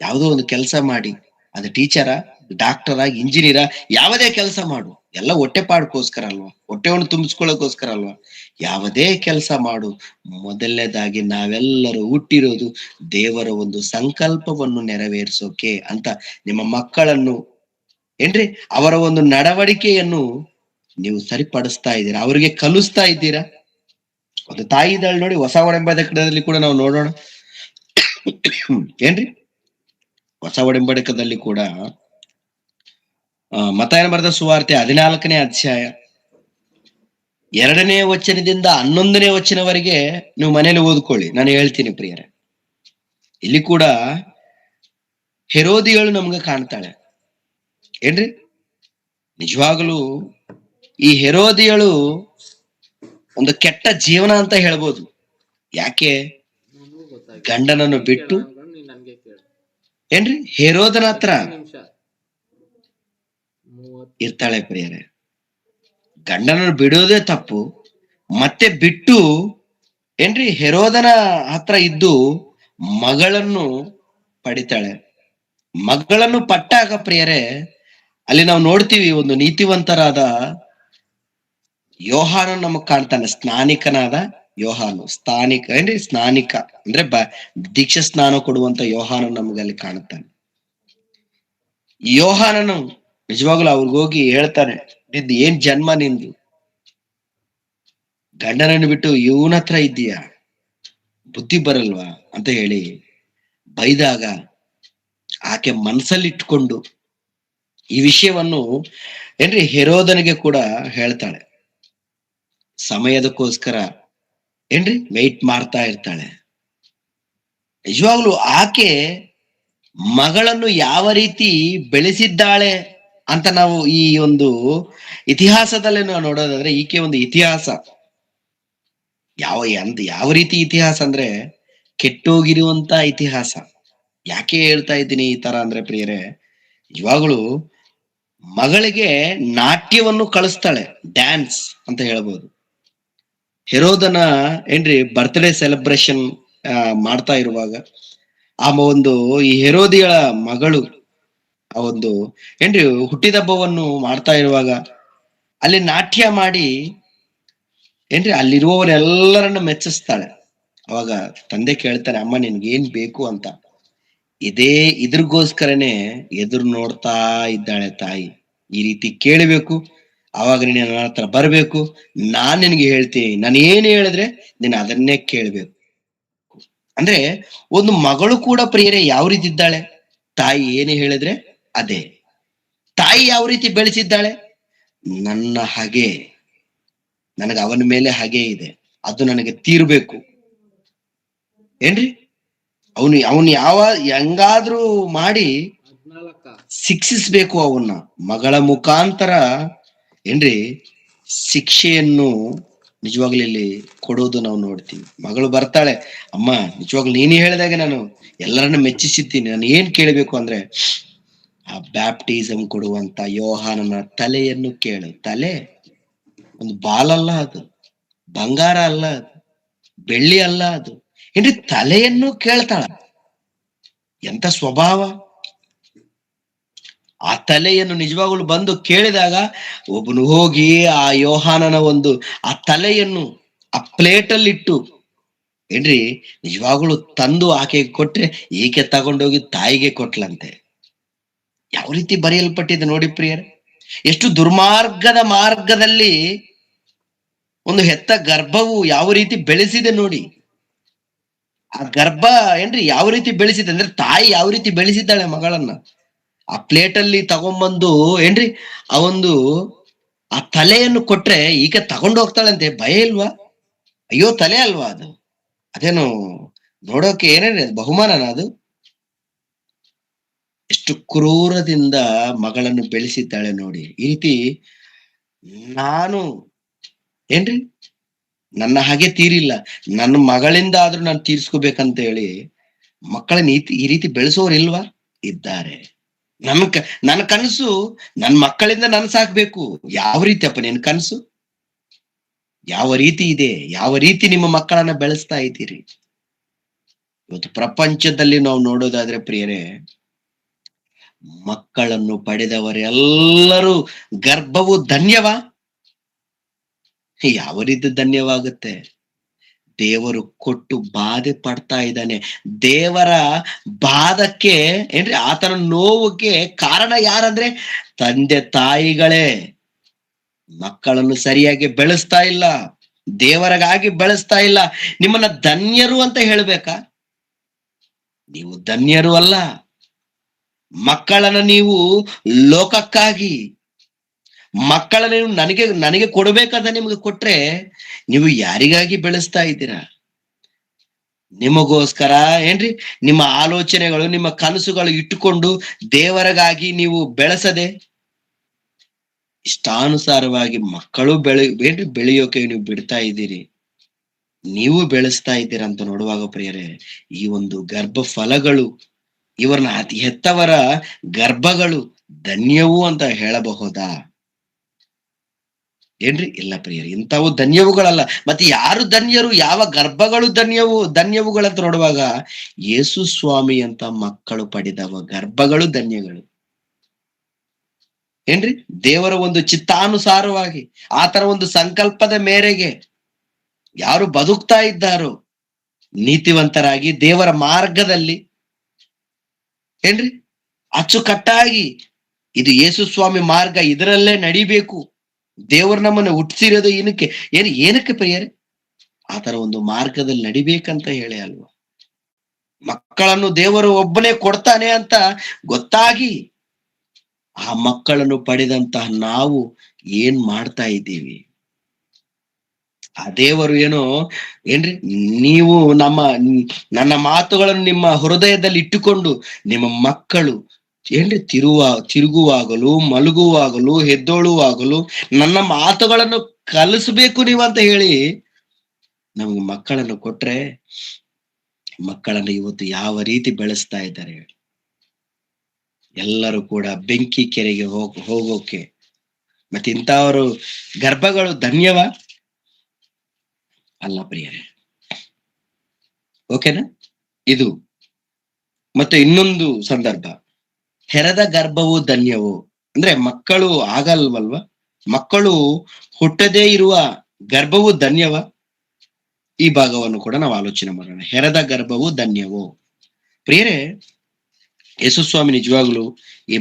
ಯಾವುದೋ ಒಂದು ಕೆಲಸ ಮಾಡಿ, ಅದು ಟೀಚರ, ಡಾಕ್ಟರ, ಇಂಜಿನಿಯರ, ಯಾವುದೇ ಕೆಲಸ ಮಾಡು, ಎಲ್ಲ ಹೊಟ್ಟೆ ಪಾಡ್ಕೋಸ್ಕರ ಅಲ್ವಾ, ಹೊಟ್ಟೆವನ್ನು ತುಂಬಿಸ್ಕೊಳ್ಳೋಕೋಸ್ಕರ ಅಲ್ವಾ. ಯಾವುದೇ ಕೆಲಸ ಮಾಡು, ಮೊದಲನೇದಾಗಿ ನಾವೆಲ್ಲರೂ ಹುಟ್ಟಿರೋದು ದೇವರ ಒಂದು ಸಂಕಲ್ಪವನ್ನು ನೆರವೇರಿಸೋಕೆ ಅಂತ. ನಿಮ್ಮ ಮಕ್ಕಳನ್ನು ಏನ್ರಿ ಅವರ ಒಂದು ನಡವಳಿಕೆಯನ್ನು ನೀವು ಸರಿಪಡಿಸ್ತಾ ಇದ್ದೀರಾ, ಅವರಿಗೆ ಕಲಿಸ್ತಾ ಇದ್ದೀರಾ. ಒಂದು ತಾಯಿ ಇದ್ದಾಳೆ ನೋಡಿ, ಹೊಸ ಒಡಂಬಡಿಕೆಯಲ್ಲಿ ಕೂಡ ನಾವು ನೋಡೋಣ. ಏನ್ರಿ ಹೊಸ ಒಡಂಬಡಿಕೆಯಲ್ಲಿ ಕೂಡ ಮತ್ತಾಯನ ಬರೆದ ಸುವಾರ್ತೆ 14ನೇ ಅಧ್ಯಾಯ 2ನೇ ವಚನದಿಂದ 11ನೇ ವಚನವರೆಗೆ ನೀವು ಮನೇಲಿ ಓದ್ಕೊಳ್ಳಿ, ನಾನು ಹೇಳ್ತೀನಿ ಪ್ರಿಯರೇ. ಇಲ್ಲಿ ಕೂಡ ಹೆರೋದಿಯಳು ನಮ್ಗೆ ಕಾಣ್ತಾಳೆ. ಏನ್ರಿ ನಿಜವಾಗಲೂ ಈ ಹೆರೋದಿಯಳು ಒಂದು ಕೆಟ್ಟ ಜೀವನ ಅಂತ ಹೇಳ್ಬೋದು. ಯಾಕೆ? ಗಂಡನನ್ನು ಬಿಟ್ಟು ಏನ್ರಿ ಹೆರೋದನ ಹತ್ರ ಇರ್ತಾಳೆ ಪ್ರಿಯರೇ. ಗಂಡನನ್ನು ಬಿಡೋದೇ ತಪ್ಪು, ಮತ್ತೆ ಬಿಟ್ಟು ಏನ್ರಿ ಹೆರೋದನ ಹತ್ರ ಇದ್ದು ಮಗಳನ್ನು ಪಡಿತಾಳೆ. ಮಗಳನ್ನು ಪಟ್ಟಾಗ ಪ್ರಿಯರೇ ಅಲ್ಲಿ ನಾವು ನೋಡ್ತೀವಿ, ಒಂದು ನೀತಿವಂತರಾದ ಯೋಹಾನ ನಮಗ್ ಕಾಣ್ತಾನೆ. ಸ್ನಾನಿಕನಾದ ಯೋಹಾನು, ಸ್ಥಾನಿಕ ಏನ್ರಿ ಸ್ನಾನಿಕ ಅಂದ್ರೆ ದೀಕ್ಷಾ ಸ್ನಾನ ಕೊಡುವಂತ ಯೋಹಾನ ನಮ್ಗೆ ಅಲ್ಲಿ ಕಾಣುತ್ತಾನೆ. ಯೋಹಾನನು ನಿಜವಾಗ್ಲೂ ಅವ್ರಿಗೋಗಿ ಹೇಳ್ತಾನೆ, ನಿಂದು ಏನ್ ಜನ್ಮ ನಿಂದು, ಗಂಡನನ್ನು ಬಿಟ್ಟು ಇವನ ಹತ್ರ ಇದ್ದೀಯಾ, ಬುದ್ಧಿ ಬರಲ್ವಾ ಅಂತ ಹೇಳಿ ಬೈದಾಗ ಆಕೆ ಮನಸ್ಸಲ್ಲಿಟ್ಕೊಂಡು ಈ ವಿಷಯವನ್ನು ಏನ್ರಿ ಹೆರೋದನಿಗೆ ಕೂಡ ಹೇಳ್ತಾಳೆ. ಸಮಯದಕ್ಕೋಸ್ಕರ ಏನ್ರಿ ವೆಯ್ಟ್ ಮಾಡ್ತಾ ಇರ್ತಾಳೆ. ನಿಜವಾಗ್ಲು ಆಕೆ ಮಗಳನ್ನು ಯಾವ ರೀತಿ ಬೆಳೆಸಿದ್ದಾಳೆ ಅಂತ ನಾವು ಈ ಒಂದು ಇತಿಹಾಸದಲ್ಲಿ ನಾವು ನೋಡೋದಾದ್ರೆ, ಈಕೆ ಒಂದು ಇತಿಹಾಸ. ಯಾವ ರೀತಿ ಇತಿಹಾಸ ಅಂದ್ರೆ ಕೆಟ್ಟೋಗಿರುವಂತ ಇತಿಹಾಸ. ಯಾಕೆ ಹೇಳ್ತಾ ಇದ್ದೀನಿ ಈ ತರ ಅಂದ್ರೆ ಪ್ರಿಯರೇ, ಇವಾಗಲೂ ಮಗಳಿಗೆ ನಾಟ್ಯವನ್ನು ಕಳಿಸ್ತಾಳೆ, ಡ್ಯಾನ್ಸ್ ಅಂತ ಹೇಳ್ಬೋದು. ಹೆರೋದನ ಏನ್ರಿ ಬರ್ತ್ಡೇ ಸೆಲೆಬ್ರೇಷನ್ ಮಾಡ್ತಾ ಇರುವಾಗ ಆ ಒಂದು ಈ ಹೆರೋದಿಯ ಮಗಳು ಆ ಒಂದು ಏನ್ರಿ ಹುಟ್ಟಿದಬ್ಬವನ್ನು ಮಾಡ್ತಾ ಇರುವಾಗ ಅಲ್ಲಿ ನಾಟ್ಯ ಮಾಡಿ ಏನ್ರಿ ಅಲ್ಲಿರುವವರೆಲ್ಲರನ್ನ ಮೆಚ್ಚಿಸ್ತಾಳೆ. ಅವಾಗ ತಂದೆ ಕೇಳ್ತಾನೆ, ಅಮ್ಮ ನಿನ್ಗೇನ್ ಬೇಕು ಅಂತ. ಇದ್ರಿಗೋಸ್ಕರನೇ ಎದುರು ನೋಡ್ತಾ ಇದ್ದಾಳೆ ತಾಯಿ. ಈ ರೀತಿ ಕೇಳಬೇಕು, ಅವಾಗ ನೀನು ನನ್ನ ಹತ್ರ ಬರ್ಬೇಕು, ನಾನ್ ನಿನ್ಗೆ ಹೇಳ್ತೀನಿ, ನಾನು ಏನ್ ಹೇಳಿದ್ರೆ ನೀನು ಅದನ್ನೇ ಕೇಳ್ಬೇಕು. ಅಂದ್ರೆ ಒಂದು ಮಗಳು ಕೂಡ ಪ್ರಿಯರೇ ಯಾವ ರೀತಿ ಇದ್ದಾಳೆ, ತಾಯಿ ಏನು ಹೇಳಿದ್ರೆ ಅದೇ. ತಾಯಿ ಯಾವ ರೀತಿ ಬೆಳೆಸಿದ್ದಾಳೆ, ನನ್ನ ಹಾಗೆ, ನನಗೆ ಅವನ ಮೇಲೆ ಹಾಗೆ ಇದೆ, ಅದು ನನಗೆ ತೀರ್ಬೇಕು. ಏನ್ರಿ ಅವನು ಹೆಂಗಾದ್ರೂ ಮಾಡಿ ಶಿಕ್ಷಿಸ್ಬೇಕು ಅವನ್ನ. ಮಗಳ ಮುಖಾಂತರ ಏನ್ರಿ ಶಿಕ್ಷೆಯನ್ನು ನಿಜವಾಗ್ಲೂ ಇಲ್ಲಿ ಕೊಡೋದು ನಾವು ನೋಡ್ತೀವಿ. ಮಗಳು ಬರ್ತಾಳೆ, ಅಮ್ಮ ನಿಜವಾಗ್ಲು ನೀನು ಹೇಳಿದಾಗ ನಾನು ಎಲ್ಲರನ್ನ ಮೆಚ್ಚಿಸಿದ್ದೀನಿ, ನಾನು ಏನ್ ಕೇಳಬೇಕು ಅಂದ್ರೆ ಆ ಬ್ಯಾಪ್ಟಿಸಮ್ ಕೊಡುವಂತ ಯೋಹಾನನ ತಲೆಯನ್ನು ಕೇಳು. ತಲೆ ಒಂದು ಬಾಲಲ್ಲ, ಅದು ಬಂಗಾರ ಅಲ್ಲ, ಅದು ಬೆಳ್ಳಿ ಅಲ್ಲ, ಅದು ಏನ್ರಿ ತಲೆಯನ್ನು ಕೇಳ್ತಾಳ. ಎಂತ ಸ್ವಭಾವ! ಆ ತಲೆಯನ್ನು ನಿಜವಾಗ್ಲು ಬಂದು ಕೇಳಿದಾಗ ಒಬ್ಬನು ಹೋಗಿ ಆ ಯೋಹಾನನ ಒಂದು ಆ ತಲೆಯನ್ನು ಆ ಪ್ಲೇಟಲ್ಲಿ ಇಟ್ಟು ಏನ್ರಿ ನಿಜವಾಗ್ಲು ತಂದು ಆಕೆಗೆ ಕೊಟ್ರೆ ಈಕೆ ತಗೊಂಡೋಗಿ ತಾಯಿಗೆ ಕೊಟ್ಲಂತೆ. ಯಾವ ರೀತಿ ಬರೆಯಲ್ಪಟ್ಟಿದೆ ನೋಡಿ ಪ್ರಿಯರೇ. ಎಷ್ಟು ದುರ್ಮಾರ್ಗದ ಮಾರ್ಗದಲ್ಲಿ ಒಂದು ಹೆತ್ತ ಗರ್ಭವು ಯಾವ ರೀತಿ ಬೆಳೆಸಿದೆ ನೋಡಿ. ಆ ಗರ್ಭ ಏನ್ರಿ ಯಾವ ರೀತಿ ಬೆಳೆಸಿದೆ ಅಂದ್ರೆ ತಾಯಿ ಯಾವ ರೀತಿ ಬೆಳೆಸಿದ್ದಾಳೆ ಮಗಳನ್ನ. ಆ ಪ್ಲೇಟಲ್ಲಿ ತಗೊಂಬಂದು ಏನ್ರಿ ಆ ತಲೆಯನ್ನು ಕೊಟ್ರೆ ಈಕೆ ತಗೊಂಡು ಹೋಗ್ತಾಳಂತೆ. ಭಯ ಇಲ್ವಾ? ಅಯ್ಯೋ ತಲೆ ಅಲ್ವಾ ಅದು? ಅದೇನು ನೋಡೋಕೆ ಏನೇನು ಬಹುಮಾನನ ಅದು? ಎಷ್ಟು ಕ್ರೂರದಿಂದ ಮಗಳನ್ನು ಬೆಳೆಸಿದ್ದಾಳೆ ನೋಡಿ. ಈ ರೀತಿ ನಾನು ಏನ್ರಿ ನನ್ನ ಹಾಗೆ ತೀರಿಲ್ಲ, ನನ್ನ ಮಗಳಿಂದ ಆದ್ರೂ ನಾನು ತೀರ್ಸ್ಕೋಬೇಕಂತ ಹೇಳಿ ಮಕ್ಕಳನ್ನ ಈ ರೀತಿ ಬೆಳೆಸೋರು ಇಲ್ವಾ? ಇದ್ದಾರೆ. ನನ್ನ ಕನಸು ನನ್ನ ಮಕ್ಕಳಿಂದ ನಾನು ಸಾಕ್ಬೇಕು. ಯಾವ ರೀತಿ ಅಪ್ಪ ನಿನ್ ಕನಸು? ಯಾವ ರೀತಿ ಇದೆ? ಯಾವ ರೀತಿ ನಿಮ್ಮ ಮಕ್ಕಳನ್ನ ಬೆಳೆಸ್ತಾ ಇದ್ದೀರಿ? ಇವತ್ತು ಪ್ರಪಂಚದಲ್ಲಿ ನಾವು ನೋಡೋದಾದ್ರೆ ಪ್ರಿಯರೇ, ಮಕ್ಕಳನ್ನು ಪಡೆದವರೆಲ್ಲರೂ ಗರ್ಭವು ಧನ್ಯವಾ? ಯಾವ ರೀತಿ ಧನ್ಯವಾಗುತ್ತೆ? ದೇವರು ಕೊಟ್ಟು ಬಾಧೆ ಪಡ್ತಾ ಇದ್ದಾನೆ. ದೇವರ ಬಾಧಕ್ಕೆ ಏನ್ರಿ ಆತನ ನೋವಿಗೆ ಕಾರಣ ಯಾರಂದ್ರೆ ತಂದೆ ತಾಯಿಗಳೇ ಮಕ್ಕಳನ್ನು ಸರಿಯಾಗಿ ಬೆಳೆಸ್ತಾ ಇಲ್ಲ, ದೇವರಿಗಾಗಿ ಬೆಳೆಸ್ತಾ ಇಲ್ಲ. ನಿಮ್ಮನ್ನ ಧನ್ಯರು ಅಂತ ಹೇಳ್ಬೇಕಾ? ನೀವು ಧನ್ಯರು ಅಲ್ಲ. ಮಕ್ಕಳನ್ನ ನೀವು ಲೋಕಕ್ಕಾಗಿ, ಮಕ್ಕಳನ್ನ ನೀವು ನನಗೆ ಕೊಡ್ಬೇಕಾದ ನಿಮ್ಗೆ ಕೊಟ್ರೆ ನೀವು ಯಾರಿಗಾಗಿ ಬೆಳೆಸ್ತಾ ಇದ್ದೀರಾ? ನಿಮಗೋಸ್ಕರ ಏನ್ರಿ? ನಿಮ್ಮ ಆಲೋಚನೆಗಳು, ನಿಮ್ಮ ಕನಸುಗಳು ಇಟ್ಟುಕೊಂಡು ದೇವರಿಗಾಗಿ ನೀವು ಬೆಳೆಸದೆ ಇಷ್ಟಾನುಸಾರವಾಗಿ ಮಕ್ಕಳು ಬೆಳೆಯೋಕೆ ನೀವು ಬಿಡ್ತಾ ಇದ್ದೀರಿ. ನೀವು ಬೆಳೆಸ್ತಾ ಇದ್ದೀರಾ ಅಂತ ನೋಡುವಾಗ ಪ್ರಿಯರೇ, ಈ ಒಂದು ಗರ್ಭ ಫಲಗಳು, ಇವರನ್ನ ಅತಿ ಹೆತ್ತವರ ಗರ್ಭಗಳು ಧನ್ಯವು ಅಂತ ಹೇಳಬಹುದಾ? ಏನ್ರಿ? ಇಲ್ಲ ಪ್ರಿಯರೇ, ಇಂಥವು ಧನ್ಯವುಗಳಲ್ಲ. ಮತ್ತೆ ಯಾರು ಧನ್ಯರು? ಯಾವ ಗರ್ಭಗಳು ಧನ್ಯವುಗಳಂತ ನೋಡುವಾಗ ಯೇಸು ಸ್ವಾಮಿ ಅಂತ ಮಕ್ಕಳು ಪಡೆದವ ಗರ್ಭಗಳು ಧನ್ಯಗಳು. ಏನ್ರಿ? ದೇವರ ಒಂದು ಚಿತ್ತಾನುಸಾರವಾಗಿ, ಆತರ ಒಂದು ಸಂಕಲ್ಪದ ಮೇರೆಗೆ ಯಾರು ಬದುಕ್ತಾ ಇದ್ದಾರೋ ನೀತಿವಂತರಾಗಿ ದೇವರ ಮಾರ್ಗದಲ್ಲಿ, ಏನ್ರಿ, ಅಚ್ಚುಕಟ್ಟಾಗಿ ಇದು ಯೇಸು ಸ್ವಾಮಿ ಮಾರ್ಗ, ಇದರಲ್ಲೇ ನಡಿಬೇಕು, ದೇವರು ನಮ್ಮನ್ನು ಹುಟ್ಟಿಸಿರೋದು ಏನಕ್ಕೆ ಪ್ರಿಯರೇ? ಆತರ ಒಂದು ಮಾರ್ಗದಲ್ಲಿ ನಡಿಬೇಕಂತ ಹೇಳಿ ಅಲ್ವಾ? ಮಕ್ಕಳನ್ನು ದೇವರು ಒಬ್ಬನೇ ಕೊಡ್ತಾನೆ ಅಂತ ಗೊತ್ತಾಗಿ ಆ ಮಕ್ಕಳನ್ನು ಪಡೆದಂತಹ ನಾವು ಏನ್ ಮಾಡ್ತಾ ಇದ್ದೀವಿ? ಆ ದೇವರು ಏನ್ರಿ, ನೀವು ನನ್ನ ಮಾತುಗಳನ್ನು ನಿಮ್ಮ ಹೃದಯದಲ್ಲಿ ಇಟ್ಟುಕೊಂಡು ನಿಮ್ಮ ಮಕ್ಕಳು ಏನ್ರಿ ತಿರುಗುವಾಗಲು, ಮಲಗುವಾಗಲು, ಎದ್ದೋಳುವಾಗಲು ನನ್ನ ಮಾತುಗಳನ್ನು ಕಲಿಸ್ಬೇಕು ನೀವು ಅಂತ ಹೇಳಿ ನಮ್ಗೆ ಮಕ್ಕಳನ್ನು ಕೊಟ್ರೆ, ಮಕ್ಕಳನ್ನು ಇವತ್ತು ಯಾವ ರೀತಿ ಬೆಳೆಸ್ತಾ ಇದ್ದಾರೆ? ಎಲ್ಲರೂ ಕೂಡ ಬೆಂಕಿ ಕೆರೆಗೆ ಹೋಗೋಕೆ. ಮತ್ತೆ ಇಂಥವರು ಗರ್ಭಗಳು ಧನ್ಯವ ಅಲ್ಲ ಪ್ರಿಯರೇ. ಓಕೆನಾ? ಇದು ಮತ್ತೆ ಇನ್ನೊಂದು ಸಂದರ್ಭ, ಹೆರದ ಗರ್ಭವು ಧನ್ಯವು ಅಂದ್ರೆ ಮಕ್ಕಳು ಆಗಲ್ವಲ್ವ? ಮಕ್ಕಳು ಹುಟ್ಟದೇ ಇರುವ ಗರ್ಭವು ಧನ್ಯವ? ಈ ಭಾಗವನ್ನು ಕೂಡ ನಾವು ಆಲೋಚನೆ ಮಾಡೋಣ. ಹೆರದ ಗರ್ಭವು ಧನ್ಯವು. ಪ್ರಿಯರೇ, ಯೇಸುಸ್ವಾಮಿ ನಿಜವಾಗ್ಲು ಈ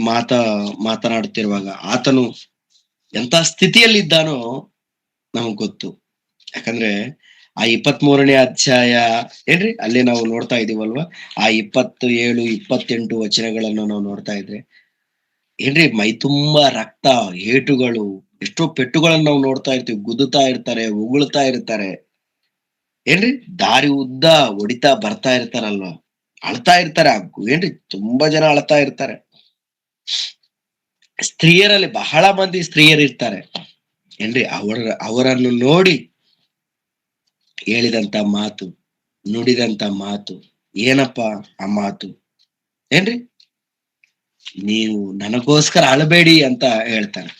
ಮಾತನಾಡುತ್ತಿರುವಾಗ ಆತನು ಎಂತ ಸ್ಥಿತಿಯಲ್ಲಿದ್ದಾನೋ ನಮಗ್ ಗೊತ್ತು. ಯಾಕಂದ್ರೆ ಆ 23ನೇ ಅಧ್ಯಾಯ ಏನ್ರಿ, ಅಲ್ಲಿ ನಾವು ನೋಡ್ತಾ ಇದೀವಲ್ವಾ, ಆ 27, 28 ವಚನಗಳನ್ನು ನಾವು ನೋಡ್ತಾ ಇದ್ರೆ ಏನ್ರಿ, ಮೈ ತುಂಬಾ ರಕ್ತ, ಏಟುಗಳು, ಎಷ್ಟೋ ಪೆಟ್ಟುಗಳನ್ನು ನಾವು ನೋಡ್ತಾ ಇರ್ತೀವಿ. ಗುದ್ದುತ್ತಾ ಇರ್ತಾರೆ, ಉಗುಳ್ತಾ ಇರ್ತಾರೆ, ಏನ್ರಿ, ದಾರಿ ಉದ್ದ ಹೊಡಿತಾ ಬರ್ತಾ ಇರ್ತಾರಲ್ವಾ, ಅಳ್ತಾ ಇರ್ತಾರೆ. ಏನ್ರಿ, ತುಂಬಾ ಜನ ಅಳ್ತಾ ಇರ್ತಾರೆ. ಸ್ತ್ರೀಯರಲ್ಲಿ ಬಹಳ ಮಂದಿ ಸ್ತ್ರೀಯರಿರ್ತಾರೆ ಏನ್ರಿ, ಅವರನ್ನು ನೋಡಿ ಹೇಳಿದಂತ ಮಾತು, ನುಡಿದಂತ ಮಾತು ಏನಪ್ಪ ಆ ಮಾತು? ಏನ್ರಿ, ನೀವು ನನಗೋಸ್ಕರ ಅಳಬೇಡಿ ಅಂತ ಹೇಳ್ತಾನೆ.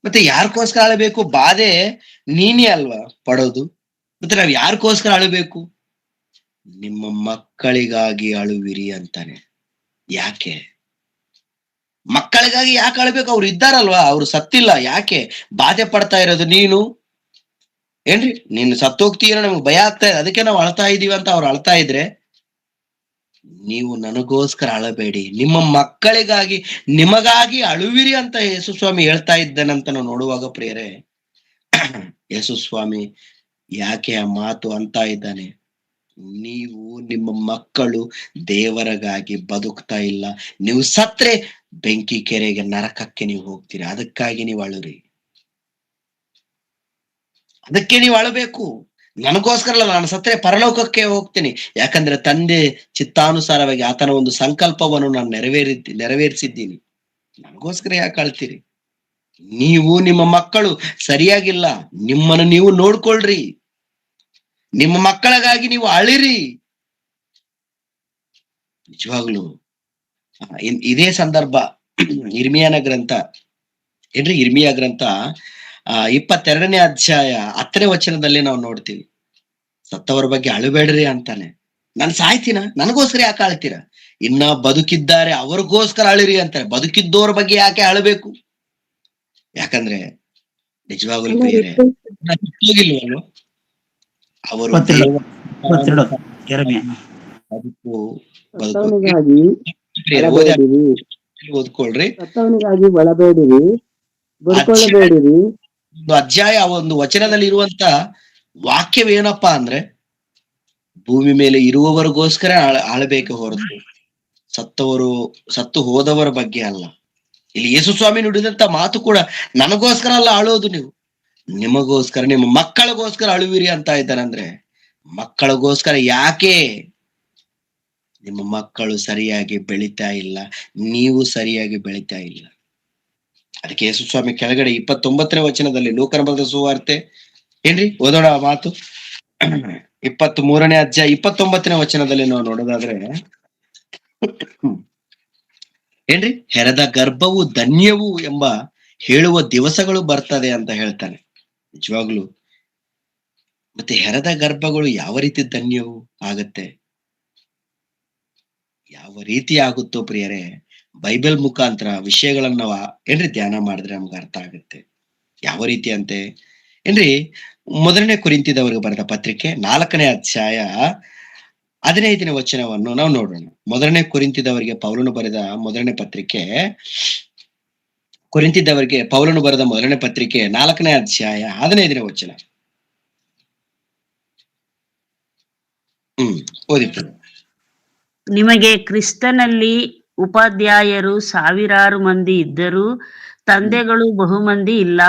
ಮತ್ತೆ ಯಾರಿಗೋಸ್ಕರ ಅಳಬೇಕು? ಬಾಧೆ ನೀನೇ ಅಲ್ವಾ ಪಡೋದು? ಮತ್ತೆ ನಾವ್ ಯಾರಿಗೋಸ್ಕರ ಅಳಬೇಕು? ನಿಮ್ಮ ಮಕ್ಕಳಿಗಾಗಿ ಅಳುವಿರಿ ಅಂತಾನೆ. ಯಾಕೆ? ಮಕ್ಕಳಿಗಾಗಿ ಯಾಕೆ ಅಳ್ಬೇಕು? ಅವ್ರು ಇದ್ದಾರಲ್ವಾ, ಅವ್ರು ಸತ್ತಿಲ್ಲ. ಯಾಕೆ ಬಾಧೆ ಪಡ್ತಾ ಇರೋದು ನೀನು? ಏನ್ರಿ, ನೀನು ಸತ್ತೋಗ್ತೀರ, ನಮ್ಗೆ ಭಯ ಆಗ್ತಾ ಇದೆ, ಅದಕ್ಕೆ ನಾವು ಅಳ್ತಾ ಇದೀವಿ ಅಂತ ಅವ್ರು ಅಳ್ತಾ ಇದ್ರೆ, ನೀವು ನನಗೋಸ್ಕರ ಅಳಬೇಡಿ, ನಿಮ್ಮ ಮಕ್ಕಳಿಗಾಗಿ, ನಿಮಗಾಗಿ ಅಳುವಿರಿ ಅಂತ ಯೇಸುಸ್ವಾಮಿ ಹೇಳ್ತಾ ಇದ್ದಾನಂತ ನಾವು ನೋಡುವಾಗ ಪ್ರಿಯರೇ, ಯೇಸುಸ್ವಾಮಿ ಯಾಕೆ ಆ ಮಾತು ಅಂತ ಇದ್ದಾನೆ? ನೀವು ನಿಮ್ಮ ಮಕ್ಕಳು ದೇವರಿಗಾಗಿ ಬದುಕ್ತಾ ಇಲ್ಲ, ನೀವು ಸತ್ರೆ ಬೆಂಕಿ ಕೆರೆಗೆ, ನರಕಕ್ಕೆ ನೀವು ಹೋಗ್ತೀರಿ. ಅದಕ್ಕಾಗಿ ನೀವು ಅಳುರಿ, ಅದಕ್ಕೆ ನೀವು ಅಳಬೇಕು. ನನಗೋಸ್ಕರ ಅಲ್ಲ, ನಾನು ಸತ್ರೆ ಪರಲೋಕಕ್ಕೆ ಹೋಗ್ತೀನಿ. ಯಾಕಂದ್ರೆ ತಂದೆ ಚಿತ್ತಾನುಸಾರವಾಗಿ ಆತನ ಒಂದು ಸಂಕಲ್ಪವನ್ನು ನಾನು ನೆರವೇರಿಸಿದ್ದೀನಿ. ನನಗೋಸ್ಕರ ಯಾಕೆ ಅಳ್ತೀರಿ? ನೀವು ನಿಮ್ಮ ಮಕ್ಕಳು ಸರಿಯಾಗಿಲ್ಲ, ನಿಮ್ಮನ್ನು ನೀವು ನೋಡ್ಕೊಳ್ರಿ, ನಿಮ್ಮ ಮಕ್ಕಳಿಗಾಗಿ ನೀವು ಅಳಿರಿ. ನಿಜವಾಗ್ಲು ಇದೇ ಸಂದರ್ಭ ಇರ್ಮಿಯಾನ ಗ್ರಂಥ ಏನ್ರಿ, ಇರ್ಮಿಯಾ ಗ್ರಂಥ 22ನೇ ಅಧ್ಯಾಯ 10ನೇ ವಚನದಲ್ಲಿ ನಾವು ನೋಡ್ತೀವಿ, ಸತ್ತವರ ಬಗ್ಗೆ ಅಳಬೇಡ್ರಿ ಅಂತಾನೆ. ನಾನು ಸಾಯ್ತೀನ, ನನಗೋಸ್ಕರ ಯಾಕೆ ಅಳ್ತೀರ? ಇನ್ನ ಬದುಕಿದ್ದಾರೆ ಅವ್ರಿಗೋಸ್ಕರ ಅಳಿರಿ ಅಂತಾರೆ. ಬದುಕಿದ್ದವ್ರ ಬಗ್ಗೆ ಯಾಕೆ ಅಳಬೇಕು? ಯಾಕಂದ್ರೆ ನಿಜವಾಗ್ಲೂ ಪ್ರಿಯರೇ, ಹೋಗಿಲ್ವಲ್ವ ಅವರು ಬದುಕು ಓದ್ಕೊಳ್ರಿ. ಸತ್ತವನಿಗಾಗಿ ಬಳಬೇಡಿರಿ, ಬದುಕೊಳ್ಳಬೇಡಿರಿ. ಒಂದು ಅಧ್ಯಾಯ ಒಂದು ವಚನದಲ್ಲಿ ಇರುವಂತ ವಾಕ್ಯವೇನಪ್ಪಾ ಅಂದ್ರೆ, ಭೂಮಿ ಮೇಲೆ ಇರುವವರಿಗೋಸ್ಕರ ಆಳ್ಬೇಕೆ ಹೊರತು ಸತ್ತು ಹೋದವರ ಬಗ್ಗೆ ಅಲ್ಲ. ಇಲ್ಲಿ ಯೇಸು ಸ್ವಾಮಿ ನುಡಿದಂತ ಮಾತು ಕೂಡ, ನನಗೋಸ್ಕರ ಅಲ್ಲ ಆಳೋದು, ನೀವು ನಿಮಗೋಸ್ಕರ, ನಿಮ್ಮ ಮಕ್ಕಳಿಗೋಸ್ಕರ ಅಳುವಿರಿ ಅಂತ ಇದ್ದಾನಂದ್ರೆ, ಮಕ್ಕಳಿಗೋಸ್ಕರ ಯಾಕೆ? ನಿಮ್ಮ ಮಕ್ಕಳು ಸರಿಯಾಗಿ ಬೆಳಿತಾ ಇಲ್ಲ, ನೀವು ಸರಿಯಾಗಿ ಬೆಳಿತಾ ಇಲ್ಲ. ಅದಕ್ಕೆ ಯೇಸು ಸ್ವಾಮಿ ಕೆಳಗಡೆ 29ನೇ ವಚನದಲ್ಲಿ, ಲೂಕನ ಬರೆದ ಸುವಾರ್ತೆ ಏನ್ರಿ, ಓದೋಣ ಆ ಮಾತು. 23ನೇ ಅಧ್ಯಾಯ 29ನೇ ವಚನದಲ್ಲಿ ನಾವು ನೋಡೋದಾದ್ರೆ ಏನ್ರಿ, ಹೆರದ ಗರ್ಭವು ಧನ್ಯವು ಎಂಬ ಹೇಳುವ ದಿವಸಗಳು ಬರ್ತದೆ ಅಂತ ಹೇಳ್ತಾನೆ. ನಿಜವಾಗ್ಲು ಮತ್ತೆ ಹೆರದ ಗರ್ಭಗಳು ಯಾವ ರೀತಿ ಧನ್ಯವು ಆಗತ್ತೆ, ಯಾವ ರೀತಿ ಆಗುತ್ತೋ ಪ್ರಿಯರೇ, ಬೈಬಲ್ ಮುಖಾಂತರ ವಿಷಯಗಳನ್ನ ಏನ್ರಿ ಧ್ಯಾನ ಮಾಡಿದ್ರೆ ನಮ್ಗೆ ಅರ್ಥ ಆಗುತ್ತೆ. ಯಾವ ರೀತಿ ಅಂತೆ ಏನ್ರಿ, 1ನೇ ಕೊರಿಂಥದವರಿಗೆ ಬರೆದ ಪತ್ರಿಕೆ 4ನೇ ಅಧ್ಯಾಯ 15ನೇ ವಚನವನ್ನು ನಾವು ನೋಡೋಣ. 1ನೇ ಕೊರಿಂಥದವರಿಗೆ ಪೌಲನು ಬರೆದ ಮೊದಲನೇ ಪತ್ರಿಕೆ, ಕೊರಿಂಥದವರಿಗೆ ಪೌಲನು ಬರೆದ 1ನೇ ಪತ್ರಿಕೆ 4ನೇ ಅಧ್ಯಾಯ 15ನೇ ವಚನ. ಓದಿತ್ತು. ನಿಮಗೆ ಕ್ರಿಸ್ತನಲ್ಲಿ ಉಪಾಧ್ಯಾಯರು ಸಾವಿರಾರು ಮಂದಿ ಇದ್ದರೂ ತಂದೆಗಳು ಬಹುಮಂದಿ ಇಲ್ಲ.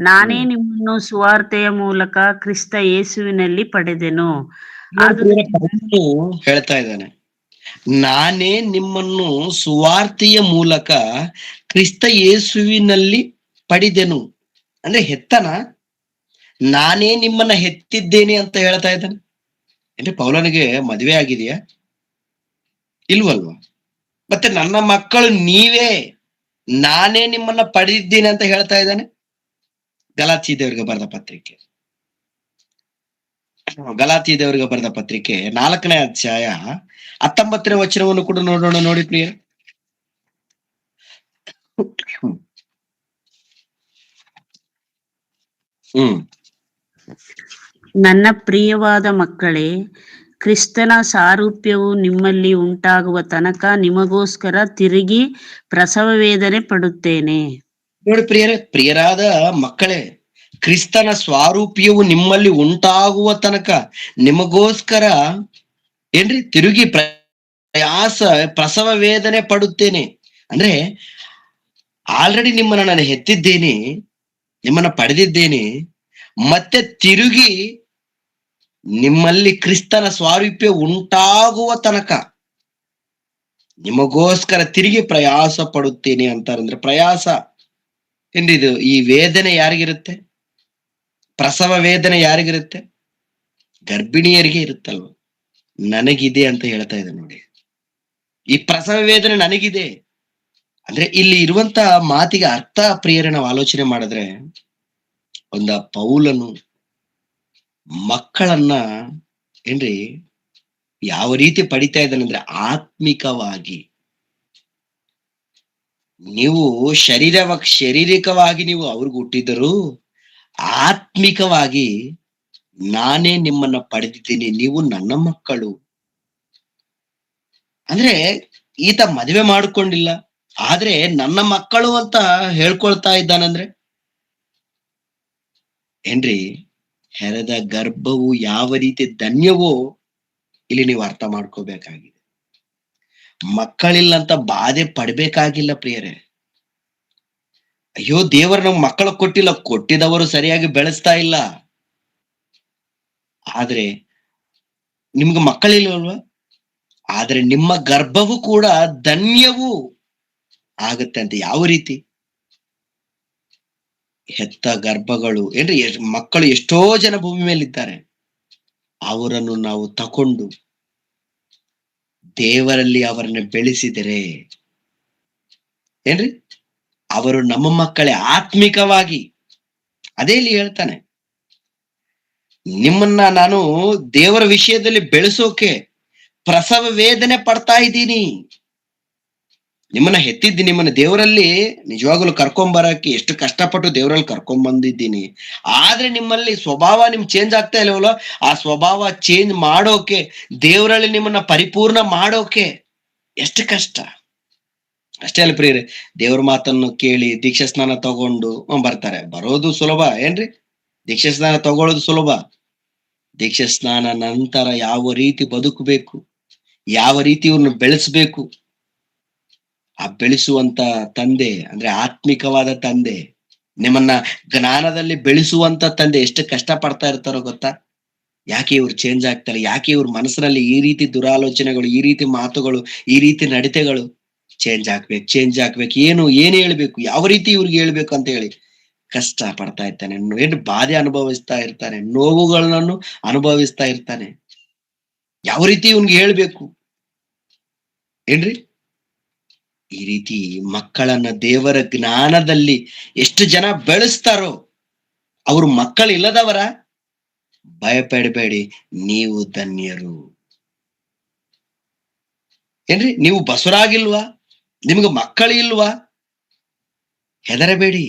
ನಾನೇ ನಿಮ್ಮನ್ನು ಸುವಾರ್ತೆಯ ಮೂಲಕ ಕ್ರಿಸ್ತ ಯೇಸುವಿನಲ್ಲಿ ಪಡೆದೆನು. ಹೇಳ್ತಾ ಇದ್ದಾನೆ, ನಾನೇ ನಿಮ್ಮನ್ನು ಸುವಾರ್ತೆಯ ಮೂಲಕ ಕ್ರಿಸ್ತ ಯೇಸುವಿನಲ್ಲಿ ಪಡೆದೆನು ಅಂದ್ರೆ ಹೆತ್ತನ, ನಾನೇ ನಿಮ್ಮನ್ನ ಹೆತ್ತಿದ್ದೇನೆ ಅಂತ ಹೇಳ್ತಾ ಇದ್ದಾನೆ. ಅಂದ್ರೆ ಪೌಲನಿಗೆ ಮದುವೆ ಆಗಿದೆಯಾ? ಇಲ್ವಲ್ವಾ? ಮತ್ತೆ ನನ್ನ ಮಕ್ಕಳು ನೀವೇ, ನಾನೇ ನಿಮ್ಮನ್ನ ಪಡೆದಿದ್ದೇನೆ ಅಂತ ಹೇಳ್ತಾ ಇದ್ದಾನೆ. ಗಲಾತ್ಯದವರಿಗೆ ಬರೆದ ಪತ್ರಿಕೆ, ಗಲಾತ್ಯದವರಿಗೆ ಬರೆದ ಪತ್ರಿಕೆ 4ನೇ ಅಧ್ಯಾಯ 19ನೇ ವಚನವನ್ನು ಕೂಡ ನೋಡೋಣ. ನೋಡಿ ಪ್ರಿಯ, ನನ್ನ ಪ್ರಿಯವಾದ ಮಕ್ಕಳೇ, ಕ್ರಿಸ್ತನ ಸಾರೂಪ್ಯವು ನಿಮ್ಮಲ್ಲಿ ಉಂಟಾಗುವ ತನಕ ನಿಮಗೋಸ್ಕರ ತಿರುಗಿ ಪ್ರಸವ ವೇದನೆ ಪಡುತ್ತೇನೆ. ನೋಡಿ ಪ್ರಿಯರಾದ ಮಕ್ಕಳೇ, ಕ್ರಿಸ್ತನ ಸ್ವಾರೂಪ್ಯವು ನಿಮ್ಮಲ್ಲಿ ಉಂಟಾಗುವ ತನಕ ನಿಮಗೋಸ್ಕರ ಏನ್ರಿ ತಿರುಗಿ ಪ್ರಸವ ವೇದನೆ ಪಡುತ್ತೇನೆ. ಅಂದ್ರೆ ಆಲ್ರೆಡಿ ನಿಮ್ಮನ್ನ ನಾನು ಹೆತ್ತಿದ್ದೇನೆ, ನಿಮ್ಮನ್ನ ಪಡೆದಿದ್ದೇನೆ, ಮತ್ತೆ ತಿರುಗಿ ನಿಮ್ಮಲ್ಲಿ ಕ್ರಿಸ್ತನ ಸ್ವಾರೂಪ್ಯ ಉಂಟಾಗುವ ತನಕ ನಿಮಗೋಸ್ಕರ ತಿರುಗಿ ಪ್ರಯಾಸ ಪಡುತ್ತೇನೆ ಅಂತಾರಂದ್ರೆ, ಪ್ರಯಾಸ ಏನ್ರಿದು? ಈ ವೇದನೆ ಯಾರಿಗಿರುತ್ತೆ? ಪ್ರಸವ ವೇದನೆ ಯಾರಿಗಿರುತ್ತೆ? ಗರ್ಭಿಣಿಯರಿಗೆ ಇರುತ್ತಲ್ವ. ನನಗಿದೆ ಅಂತ ಹೇಳ್ತಾ ಇದೆ ನೋಡಿ. ಈ ಪ್ರಸವ ವೇದನೆ ನನಗಿದೆ ಅಂದ್ರೆ ಇಲ್ಲಿ ಇರುವಂತ ಮಾತಿಗೆ ಅರ್ಥ ಪ್ರಿಯರೇ ನಾವು ಆಲೋಚನೆ ಮಾಡಿದ್ರೆ, ಒಂದ ಪೌಲನು ಮಕ್ಕಳನ್ನ ಏನ್ರಿ ಯಾವ ರೀತಿ ಪಡಿತಾ ಇದ್ದಾನೆ ಅಂದ್ರೆ, ಆತ್ಮಿಕವಾಗಿ. ನೀವು ಶಾರೀರಿಕವಾಗಿ ನೀವು ಅವ್ರಿಗೆ ಹುಟ್ಟಿದರೂ ಆತ್ಮಿಕವಾಗಿ ನಾನೇ ನಿಮ್ಮನ್ನ ಪಡೆದಿದ್ದೀನಿ, ನೀವು ನನ್ನ ಮಕ್ಕಳು. ಅಂದ್ರೆ ಈತ ಮದುವೆ ಮಾಡ್ಕೊಂಡಿಲ್ಲ, ಆದ್ರೆ ನನ್ನ ಮಕ್ಕಳು ಅಂತ ಹೇಳ್ಕೊಳ್ತಾ ಇದ್ದಾನಂದ್ರೆ ಏನ್ರಿ, ಹೆರದ ಗರ್ಭವು ಯಾವ ರೀತಿ ಧನ್ಯವೋ ಇಲ್ಲಿ ನೀವು ಅರ್ಥ ಮಾಡ್ಕೋಬೇಕಾಗಿದೆ. ಮಕ್ಕಳಿಲ್ಲ ಅಂತ ಬಾಧೆ ಪಡ್ಬೇಕಾಗಿಲ್ಲ ಪ್ರಿಯರೇ. ಅಯ್ಯೋ ದೇವರು ನಮ್ಗೆ ಮಕ್ಕಳು ಕೊಟ್ಟಿಲ್ಲ, ಕೊಟ್ಟಿದವರು ಸರಿಯಾಗಿ ಬೆಳೆಸ್ತಾ ಇಲ್ಲ. ಆದ್ರೆ ನಿಮ್ಗೆ ಮಕ್ಕಳಿಲ್ವಲ್ವಾ? ಆದ್ರೆ ನಿಮ್ಮ ಗರ್ಭವು ಕೂಡ ಧನ್ಯವೂ ಆಗತ್ತೆ ಅಂತ. ಯಾವ ರೀತಿ? ಹೆತ್ತ ಗರ್ಭಗಳು ಏನ್ರಿ, ಮಕ್ಕಳು ಎಷ್ಟೋ ಜನ ಭೂಮಿ ಮೇಲಿದ್ದಾರೆ, ಅವರನ್ನು ನಾವು ತಕೊಂಡು ದೇವರಲ್ಲಿ ಅವರನ್ನ ಬೆಳೆಸಿದರೆ ಏನ್ರಿ, ಅವರು ನಮ್ಮ ಮಕ್ಕಳೇ ಆತ್ಮಿಕವಾಗಿ. ಅದೇ ಇಲ್ಲಿ ಹೇಳ್ತಾನೆ, ನಿಮ್ಮನ್ನ ನಾನು ದೇವರ ವಿಷಯದಲ್ಲಿ ಬೆಳೆಸೋಕೆ ಪ್ರಸವ ವೇದನೆ ಪಡ್ತಾ ಇದ್ದೀನಿ. ನಿಮ್ಮನ್ನ ಹೆತ್ತಿದ್ದೀನಿ, ನಿಮ್ಮನ್ನ ದೇವರಲ್ಲಿ ನಿಜವಾಗ್ಲೂ ಕರ್ಕೊಂಬರಕ್ಕೆ ಎಷ್ಟು ಕಷ್ಟಪಟ್ಟು ದೇವರಲ್ಲಿ ಕರ್ಕೊಂಡ್ ಬಂದಿದ್ದೀನಿ. ಆದ್ರೆ ನಿಮ್ಮಲ್ಲಿ ಸ್ವಭಾವ ಚೇಂಜ್ ಆಗ್ತಾ ಇಲ್ಲವಲ್ಲ, ಆ ಸ್ವಭಾವ ಚೇಂಜ್ ಮಾಡೋಕೆ, ದೇವರಲ್ಲಿ ನಿಮ್ಮನ್ನ ಪರಿಪೂರ್ಣ ಮಾಡೋಕೆ ಎಷ್ಟು ಕಷ್ಟ. ಅಷ್ಟೇ ಅಲ್ಲ ಪ್ರಿಯರೇ, ದೇವ್ರ ಮಾತನ್ನು ಕೇಳಿ ದೀಕ್ಷಾ ಸ್ನಾನ ತಗೊಂಡು ಬರ್ತಾರೆ. ಬರೋದು ಸುಲಭ ಏನ್ರಿ? ದೀಕ್ಷಾ ಸ್ನಾನ ತಗೊಳ್ಳೋದು ಸುಲಭ. ದೀಕ್ಷಾ ಸ್ನಾನ ನಂತರ ಯಾವ ರೀತಿ ಬದುಕಬೇಕು, ಯಾವ ರೀತಿ ಇವ್ರನ್ನ ಬೆಳೆಸ್ಬೇಕು, ಆ ಬೆಳೆಸುವಂತ ತಂದೆ ಅಂದ್ರೆ ಆತ್ಮಿಕವಾದ ತಂದೆ, ನಿಮ್ಮನ್ನ ಜ್ಞಾನದಲ್ಲಿ ಬೆಳೆಸುವಂತ ತಂದೆ ಎಷ್ಟು ಕಷ್ಟ ಪಡ್ತಾ ಇರ್ತಾರೋ ಗೊತ್ತಾ? ಯಾಕೆ ಇವ್ರು ಚೇಂಜ್ ಆಗ್ತಾರೆ? ಯಾಕೆ ಇವ್ರ ಮನಸ್ಸಿನಲ್ಲಿ ಈ ರೀತಿ ದುರಾಲೋಚನೆಗಳು, ಈ ರೀತಿ ಮಾತುಗಳು, ಈ ರೀತಿ ನಡತೆಗಳು? ಚೇಂಜ್ ಆಗ್ಬೇಕು. ಏನು ಹೇಳ್ಬೇಕು, ಯಾವ ರೀತಿ ಇವ್ರಿಗೆ ಹೇಳ್ಬೇಕು ಅಂತ ಹೇಳಿ ಕಷ್ಟ ಪಡ್ತಾ ಇರ್ತಾನೆ. ಏನು ಬಾಧೆ ಅನುಭವಿಸ್ತಾ ಇರ್ತಾನೆ, ನೋವುಗಳನ್ನು ಅನುಭವಿಸ್ತಾ ಇರ್ತಾನೆ. ಯಾವ ರೀತಿ ಇವ್ನಿಗೆ ಹೇಳ್ಬೇಕು ಏನ್ರಿ? ಈ ರೀತಿ ಮಕ್ಕಳನ್ನ ದೇವರ ಜ್ಞಾನದಲ್ಲಿ ಎಷ್ಟು ಜನ ಬೆಳೆಸ್ತಾರೋ ಅವ್ರು ಮಕ್ಕಳಿಲ್ಲದವರ? ಭಯಪಡಬೇಡಿ, ನೀವು ಧನ್ಯರು ಏನ್ರಿ? ನೀವು ಬಸವರಾಗಿಲ್ವಾ? ನಿಮ್ಗೆ ಮಕ್ಕಳಿಲ್ವಾ? ಹೆದರಬೇಡಿ.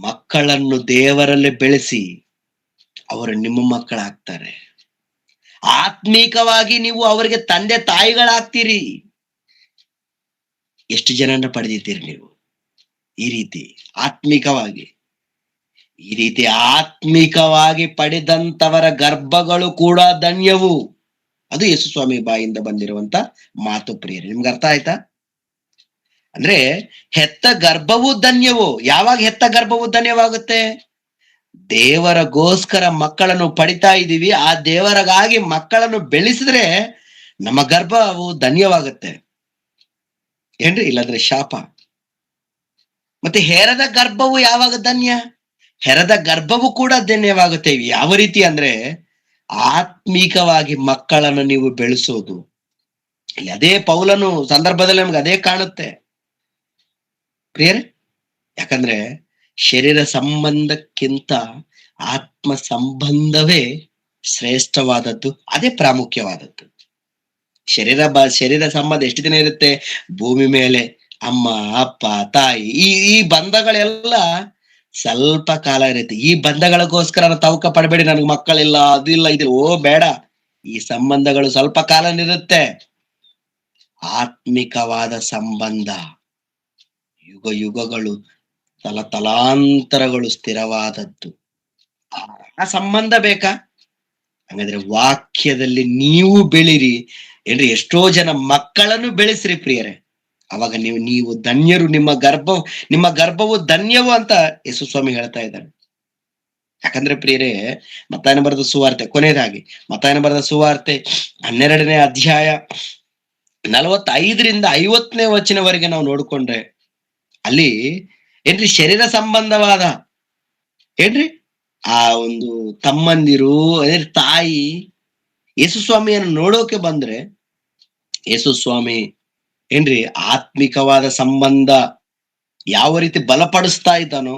ಮಕ್ಕಳನ್ನು ದೇವರಲ್ಲಿ ಬೆಳೆಸಿ ಅವರು ನಿಮ್ಮ ಮಕ್ಕಳಾಗ್ತಾರೆ. ಆತ್ಮೀಕವಾಗಿ ನೀವು ಅವರಿಗೆ ತಂದೆ ತಾಯಿಗಳಾಗ್ತೀರಿ. ಎಷ್ಟು ಜನನ್ನ ಪಡೆದಿದ್ದೀರಿ ನೀವು ಈ ರೀತಿ ಆತ್ಮಿಕವಾಗಿ? ಈ ರೀತಿ ಆತ್ಮಿಕವಾಗಿ ಪಡೆದಂತವರ ಗರ್ಭಗಳು ಕೂಡ ಧನ್ಯವು. ಅದು ಯೇಸು ಸ್ವಾಮಿ ಬಾಯಿಂದ ಬಂದಿರುವಂತ ಮಾತು ಪ್ರಿಯರೇ. ನಿಮ್ಗೆ ಅರ್ಥ ಆಯ್ತಾ? ಅಂದ್ರೆ ಹೆತ್ತ ಗರ್ಭವು ಧನ್ಯವು. ಯಾವಾಗ ಹೆತ್ತ ಗರ್ಭವು ಧನ್ಯವಾಗುತ್ತೆ? ದೇವರಗೋಸ್ಕರ ಮಕ್ಕಳನ್ನು ಪಡಿತಾ ಇದ್ದೀವಿ, ಆ ದೇವರಿಗಾಗಿ ಮಕ್ಕಳನ್ನು ಬೆಳೆಸಿದ್ರೆ ನಮ್ಮ ಗರ್ಭವು ಧನ್ಯವಾಗುತ್ತೆ ಏನ್ರಿ? ಇಲ್ಲಾಂದ್ರೆ ಶಾಪ. ಮತ್ತೆ ಹೆರದ ಗರ್ಭವು ಯಾವಾಗ ಧನ್ಯ? ಹೆರದ ಗರ್ಭವು ಕೂಡ ಧನ್ಯವಾಗುತ್ತೆ. ಯಾವ ರೀತಿ ಅಂದ್ರೆ ಆತ್ಮೀಕವಾಗಿ ಮಕ್ಕಳನ್ನು ನೀವು ಬೆಳೆಸೋದು. ಇಲ್ಲಿ ಅದೇ ಪೌಲನು ಸಂದರ್ಭದಲ್ಲಿ ನಮ್ಗೆ ಅದೇ ಕಾಣುತ್ತೆ ಪ್ರಿಯರೇ. ಯಾಕಂದ್ರೆ ಶರೀರ ಸಂಬಂಧಕ್ಕಿಂತ ಆತ್ಮ ಸಂಬಂಧವೇ ಶ್ರೇಷ್ಠವಾದದ್ದು, ಅದೇ ಪ್ರಾಮುಖ್ಯವಾದದ್ದು. ಶರೀರ ಸಂಬಂಧ ಎಷ್ಟು ದಿನ ಇರುತ್ತೆ ಭೂಮಿ ಮೇಲೆ? ಅಮ್ಮ, ಅಪ್ಪ, ತಾಯಿ, ಈ ಬಂಧಗಳೆಲ್ಲ ಸ್ವಲ್ಪ ಕಾಲ ಇರುತ್ತೆ. ಈ ಬಂಧಗಳಿಗೋಸ್ಕರ ತವಕ ಪಡಬೇಡಿ, ನನಗೆ ಮಕ್ಕಳಿಲ್ಲ, ಅದಿಲ್ಲ, ಇದಿಲ್ಲ. ಓ ಬೇಡ, ಈ ಸಂಬಂಧಗಳು ಸ್ವಲ್ಪ ಕಾಲನಿರುತ್ತೆ. ಆತ್ಮಿಕವಾದ ಸಂಬಂಧ ಯುಗಗಳು, ತಲಾಂತರಗಳು ಸ್ಥಿರವಾದದ್ದು. ಆ ಸಂಬಂಧ ಬೇಕಾ? ಹಾಗಾದ್ರೆ ವಾಕ್ಯದಲ್ಲಿ ನೀವು ಬೆಳಿರಿ ಏನ್ರಿ? ಎಷ್ಟೋ ಜನ ಮಕ್ಕಳನ್ನು ಬೆಳೆಸ್ರಿ ಪ್ರಿಯರೇ. ಅವಾಗ ನೀವು ಧನ್ಯರು. ನಿಮ್ಮ ಗರ್ಭವು ಧನ್ಯವು ಅಂತ ಯೇಸು ಸ್ವಾಮಿ ಹೇಳ್ತಾ ಇದ್ದಾರೆ. ಯಾಕಂದ್ರೆ ಪ್ರಿಯರೇ, ಮತ್ತಾಯನ ಬರೆದ ಸುವಾರ್ತೆ, ಕೊನೆಯದಾಗಿ ಮತ್ತಾಯನ ಬರೆದ ಸುವಾರ್ತೆ 12ನೇ ಅಧ್ಯಾಯ 45ರಿಂದ 50ನೇ ವಚನವರೆಗೆ ನಾವು ನೋಡ್ಕೊಂಡ್ರೆ ಅಲ್ಲಿ ಏನ್ರಿ ಶರೀರ ಸಂಬಂಧವಾದ ಏನ್ರಿ ಆ ಒಂದು ತಮ್ಮಂದಿರು, ತಾಯಿ ಯೇಸು ಸ್ವಾಮಿಯನ್ನು ನೋಡೋಕೆ ಬಂದ್ರೆ ಯೇಸು ಸ್ವಾಮಿ ಏನ್ರಿ ಆತ್ಮಿಕವಾದ ಸಂಬಂಧ ಯಾವ ರೀತಿ ಬಲಪಡಿಸ್ತಾ ಇದ್ದಾನೋ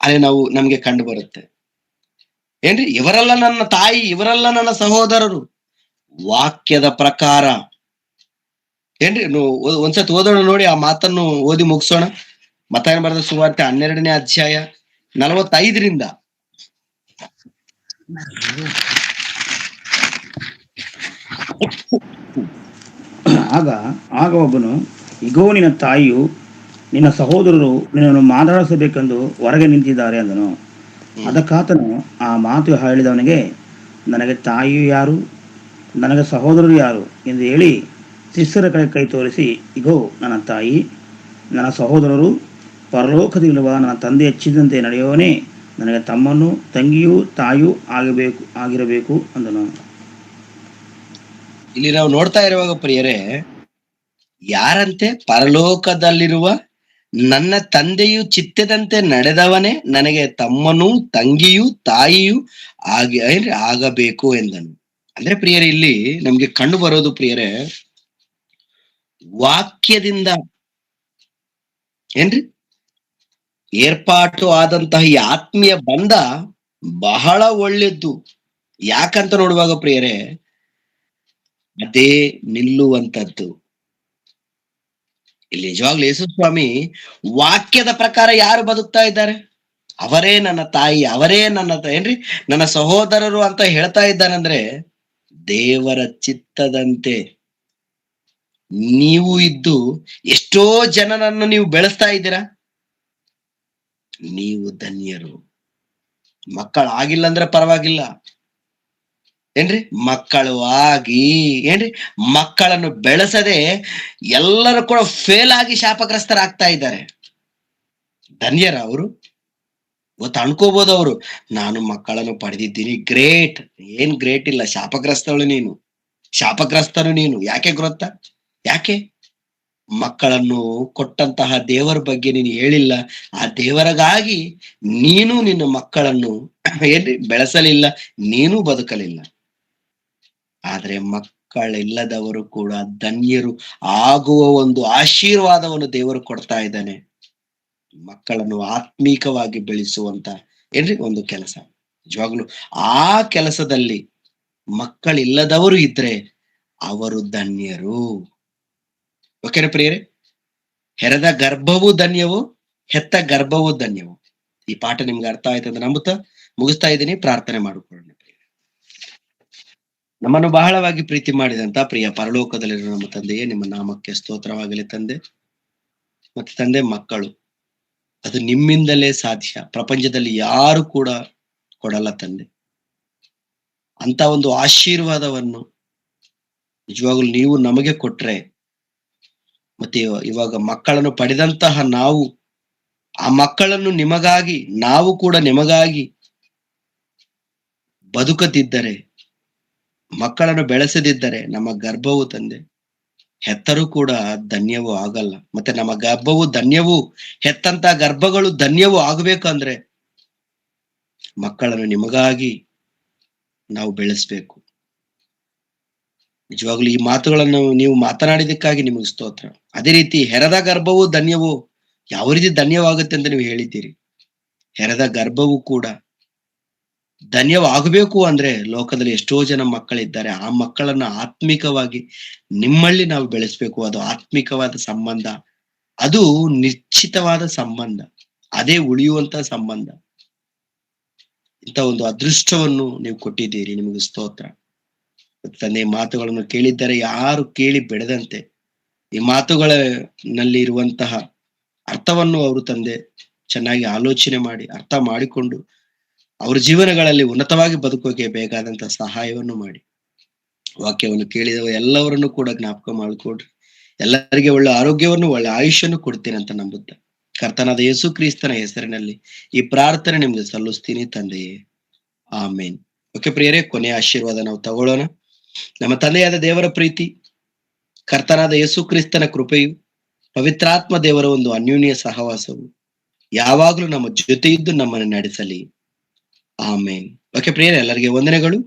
ಅಲ್ಲಿ ನಮ್ಗೆ ಕಂಡು ಬರುತ್ತೆ ಏನ್ರಿ. ಇವರೆಲ್ಲ ನನ್ನ ತಾಯಿ, ಇವರೆಲ್ಲ ನನ್ನ ಸಹೋದರರು. ವಾಕ್ಯದ ಪ್ರಕಾರ ಏನ್ರಿ ಒಂದ್ಸತಿ ಓದೋಣ ನೋಡಿ, ಆ ಮಾತನ್ನು ಓದಿ ಮುಗಿಸೋಣ. ಮತ್ತಾಯನ ಬರೆದ ಸುವಾರ್ತೆ 12ನೇ ಅಧ್ಯಾಯ 45ರಿಂದ. ಆಗ ಒಬ್ಬನು, ಇಗೋ ನಿನ್ನ ತಾಯಿಯು ನಿನ್ನ ಸಹೋದರರು ನಿನ್ನನ್ನು ಮಾತಾಡಿಸಬೇಕೆಂದು ಹೊರಗೆ ನಿಂತಿದ್ದಾರೆ ಅಂದನು. ಅದಕ್ಕಾತನು ಆ ಮಾತು ಹೇಳಿದವನಿಗೆ, ನನಗೆ ತಾಯಿಯು ಯಾರು, ನನಗೆ ಸಹೋದರರು ಯಾರು ಎಂದು ಹೇಳಿ ಶಿಷ್ಯರ ಕಡೆ ಕೈ ತೋರಿಸಿ, ಇಗೋ ನನ್ನ ತಾಯಿ, ನನ್ನ ಸಹೋದರರು, ಪರಲೋಕದಲ್ಲಿರುವ ನನ್ನ ತಂದೆ ಹೆಚ್ಚಿದಂತೆ ನಡೆಯುವವನೇ ನನಗೆ ತಮ್ಮನು, ತಂಗಿಯೂ ತಾಯಿಯೂ ಆಗಿರಬೇಕು ಅಂದನು. ಇಲ್ಲಿ ನಾವು ನೋಡ್ತಾ ಇರುವಾಗ ಪ್ರಿಯರೇ, ಯಾರಂತೆ? ಪರಲೋಕದಲ್ಲಿರುವ ನನ್ನ ತಂದೆಯು ಚಿತ್ತದಂತೆ ನಡೆದವನೇ ನನಗೆ ತಮ್ಮನೂ ತಂಗಿಯೂ ತಾಯಿಯೂ ಆಗಬೇಕು ಎಂದನು. ಅಂದ್ರೆ ಪ್ರಿಯರೇ, ಇಲ್ಲಿ ನಮ್ಗೆ ಕಂಡು ಬರೋದು ಪ್ರಿಯರೇ, ವಾಕ್ಯದಿಂದ ಏನ್ರಿ ಏರ್ಪಾಟು ಆದಂತಹ ಈ ಆತ್ಮೀಯ ಬಂಧ ಬಹಳ ಒಳ್ಳೆದ್ದು. ಯಾಕಂತ ನೋಡುವಾಗ ಪ್ರಿಯರೇ, ಅದೇ ನಿಲ್ಲುವಂತದ್ದು. ಇಲ್ಲಿ ನಿಜವಾಗ್ಲೂ ಯೇಸು ಸ್ವಾಮಿ ವಾಕ್ಯದ ಪ್ರಕಾರ ಯಾರು ಬದುಕ್ತಾ ಇದ್ದಾರೆ? ಅವರೇ ನನ್ನ ತಾಯಿ, ಅವರೇ ನನ್ನ ಸಹೋದರರು ಅಂತ ಹೇಳ್ತಾ ಇದ್ದಾನಂದ್ರೆ ದೇವರ ಚಿತ್ತದಂತೆ ನೀವು ಇದ್ದು ಎಷ್ಟೋ ಜನರನ್ನು ನೀವು ಬೆಳೆಸ್ತಾ ಇದ್ದೀರಾ. ನೀವು ಧನ್ಯರು. ಮಕ್ಕಳಾಗಿಲ್ಲ ಅಂದ್ರೆ ಪರವಾಗಿಲ್ಲ ಏನ್ರಿ, ಮಕ್ಕಳು ಆಗಿ ಏನ್ರಿ, ಮಕ್ಕಳನ್ನು ಬೆಳೆಸದೆ ಎಲ್ಲರೂ ಕೂಡ ಫೇಲ್ ಆಗಿ ಶಾಪಗ್ರಸ್ತರಾಗ್ತಾ ಇದ್ದಾರೆ. ಧನ್ಯರ ಅವರು? ಇವತ್ತು ಅನ್ಕೋಬಹುದು ಅವರು, ನಾನು ಮಕ್ಕಳನ್ನು ಪಡೆದಿದ್ದೀನಿ, ಗ್ರೇಟ್. ಏನ್ ಗ್ರೇಟ್ ಇಲ್ಲ, ಶಾಪಗ್ರಸ್ತಳು ನೀನು, ಶಾಪಗ್ರಸ್ತನು ನೀನು. ಯಾಕೆ ಗೊತ್ತಾ? ಯಾಕೆ? ಮಕ್ಕಳನ್ನು ಕೊಟ್ಟಂತಹ ದೇವರ ಬಗ್ಗೆ ನೀನು ಹೇಳಿಲ್ಲ. ಆ ದೇವರಿಗಾಗಿ ನೀನು ನಿನ್ನ ಮಕ್ಕಳನ್ನು ಏನ್ರಿ ಬೆಳೆಸಲಿಲ್ಲ, ನೀನು ಬದುಕಲಿಲ್ಲ. ಆದ್ರೆ ಮಕ್ಕಳಿಲ್ಲದವರು ಕೂಡ ಧನ್ಯರು ಆಗುವ ಒಂದು ಆಶೀರ್ವಾದವನ್ನು ದೇವರು ಕೊಡ್ತಾ ಇದ್ದಾನೆ. ಮಕ್ಕಳನ್ನು ಆತ್ಮೀಕವಾಗಿ ಬೆಳೆಸುವಂತ ಏನ್ರಿ ಒಂದು ಕೆಲಸ. ನಿಜವಾಗ್ಲು ಆ ಕೆಲಸದಲ್ಲಿ ಮಕ್ಕಳಿಲ್ಲದವರು ಇದ್ರೆ ಅವರು ಧನ್ಯರು. ಓಕೆನಾ ಪ್ರಿಯರೇ? ಹೆರದ ಗರ್ಭವೂ ಧನ್ಯವು, ಹೆತ್ತ ಗರ್ಭವೂ ಧನ್ಯವು. ಈ ಪಾಠ ನಿಮ್ಗೆ ಅರ್ಥ ಆಯ್ತು ಅಂತ ನಂಬುತ್ತಾ ಮುಗಿಸ್ತಾ ಇದ್ದೀನಿ. ಪ್ರಾರ್ಥನೆ ಮಾಡಿಕೊಳ್ಳೋಣ. ನಮ್ಮನ್ನು ಬಹಳವಾಗಿ ಪ್ರೀತಿ ಮಾಡಿದಂತ ಪ್ರಿಯ ಪರಲೋಕದಲ್ಲಿರುವ ನಮ್ಮ ತಂದೆಯೇ, ನಿಮ್ಮ ನಾಮಕ್ಕೆ ಸ್ತೋತ್ರವಾಗಲಿ ತಂದೆ. ಮತ್ತೆ ತಂದೆ, ಮಕ್ಕಳು ಅದು ನಿಮ್ಮಿಂದಲೇ ಸಾಧ್ಯ, ಪ್ರಪಂಚದಲ್ಲಿ ಯಾರು ಕೂಡ ಕೊಡಲ್ಲ ತಂದೆ. ಅಂತ ಒಂದು ಆಶೀರ್ವಾದವನ್ನು ನಿಜವಾಗ್ಲೂ ನೀವು ನಮಗೆ ಕೊಟ್ರೆ, ಮತ್ತೆ ಇವಾಗ ಮಕ್ಕಳನ್ನು ಪಡೆದಂತಹ ನಾವು ಆ ಮಕ್ಕಳನ್ನು ನಿಮಗಾಗಿ, ನಾವು ಕೂಡ ನಿಮಗಾಗಿ ಬದುಕದಿದ್ದರೆ, ಮಕ್ಕಳನ್ನು ಬೆಳೆಸದಿದ್ದರೆ ನಮ್ಮ ಗರ್ಭವು ತಂದೆ ಹೆತ್ತರೂ ಕೂಡ ಧನ್ಯವೂ ಆಗಲ್ಲ. ಮತ್ತೆ ನಮ್ಮ ಗರ್ಭವು ಧನ್ಯವೂ, ಹೆತ್ತಂತ ಗರ್ಭಗಳು ಧನ್ಯವೂ ಆಗಬೇಕಂದ್ರೆ ಮಕ್ಕಳನ್ನು ನಿಮಗಾಗಿ ನಾವು ಬೆಳೆಸ್ಬೇಕು. ನಿಜವಾಗ್ಲೂ ಈ ಮಾತುಗಳನ್ನು ನೀವು ಮಾತನಾಡಿದಕ್ಕಾಗಿ ನಿಮಗೆ ಸ್ತೋತ್ರ. ಅದೇ ರೀತಿ ಹೆರದ ಗರ್ಭವು ಧನ್ಯವೂ, ಯಾವ ರೀತಿ ಧನ್ಯವಾಗುತ್ತೆ ಅಂತ ನೀವು ಹೇಳಿದ್ದೀರಿ. ಹೆರದ ಗರ್ಭವು ಕೂಡ ಧನ್ಯವಾಗಬೇಕು ಅಂದ್ರೆ ಲೋಕದಲ್ಲಿ ಎಷ್ಟೋ ಜನ ಮಕ್ಕಳಿದ್ದಾರೆ. ಆ ಮಕ್ಕಳನ್ನ ಆತ್ಮಿಕವಾಗಿ ನಿಮ್ಮಲ್ಲಿ ನಾವು ಬೆಳೆಸ್ಬೇಕು. ಅದು ಆತ್ಮಿಕವಾದ ಸಂಬಂಧ, ಅದು ನಿಶ್ಚಿತವಾದ ಸಂಬಂಧ, ಅದೇ ಉಳಿಯುವಂತ ಸಂಬಂಧ. ಇಂಥ ಒಂದು ಅದೃಷ್ಟವನ್ನು ನೀವು ಕೊಟ್ಟಿದ್ದೀರಿ, ನಿಮಗೆ ಸ್ತೋತ್ರ ತಂದೆ. ಈ ಮಾತುಗಳನ್ನು ಕೇಳಿದ್ದಾರೆ ಯಾರು ಕೇಳಿ ಬೆಳೆದಂತೆ ಈ ಮಾತುಗಳಲ್ಲಿ ಇರುವಂತಹ ಅರ್ಥವನ್ನು ಅವರು ತಂದೆ ಚೆನ್ನಾಗಿ ಆಲೋಚನೆ ಮಾಡಿ ಅರ್ಥ ಮಾಡಿಕೊಂಡು ಅವ್ರ ಜೀವನಗಳಲ್ಲಿ ಉನ್ನತವಾಗಿ ಬದುಕೋಕೆ ಬೇಕಾದಂತಹ ಸಹಾಯವನ್ನು ಮಾಡಿ. ವಾಕ್ಯವನ್ನು ಕೇಳಿದವ ಎಲ್ಲವರನ್ನು ಕೂಡ ಜ್ಞಾಪಕ ಮಾಡಿಕೊಡ್ರಿ. ಎಲ್ಲರಿಗೆ ಒಳ್ಳೆ ಆರೋಗ್ಯವನ್ನು, ಒಳ್ಳೆ ಆಯುಷ್ಯನ್ನು ಕೊಡ್ತೀನಿ ಅಂತ ನಂಬುತ್ತ ಕರ್ತನಾದ ಯೇಸು ಕ್ರಿಸ್ತನ ಹೆಸರಿನಲ್ಲಿ ಈ ಪ್ರಾರ್ಥನೆ ನಿಮ್ಗೆ ಸಲ್ಲಿಸ್ತೀನಿ ತಂದೆಯೇ, ಆಮೇನ್. ಓಕೆ ಪ್ರಿಯರೇ, ಕೊನೆಯ ಆಶೀರ್ವಾದ ನಾವು ತಗೊಳ್ಳೋಣ. ನಮ್ಮ ತಂದೆಯಾದ ದೇವರ ಪ್ರೀತಿ, ಕರ್ತನಾದ ಯೇಸು ಕ್ರಿಸ್ತನ ಕೃಪೆಯು, ಪವಿತ್ರಾತ್ಮ ದೇವರ ಒಂದು ಅನ್ಯೋನ್ಯ ಸಹವಾಸವು ಯಾವಾಗ್ಲೂ ನಮ್ಮ ಜೊತೆ ಇದ್ದು ನಮ್ಮನ್ನು ನಡೆಸಲಿ. ಆಮೇನ್. ಓಕೆ ಪ್ರಿಯರೇ, ಎಲ್ಲರಿಗೆ ವಂದನೆಗಳು.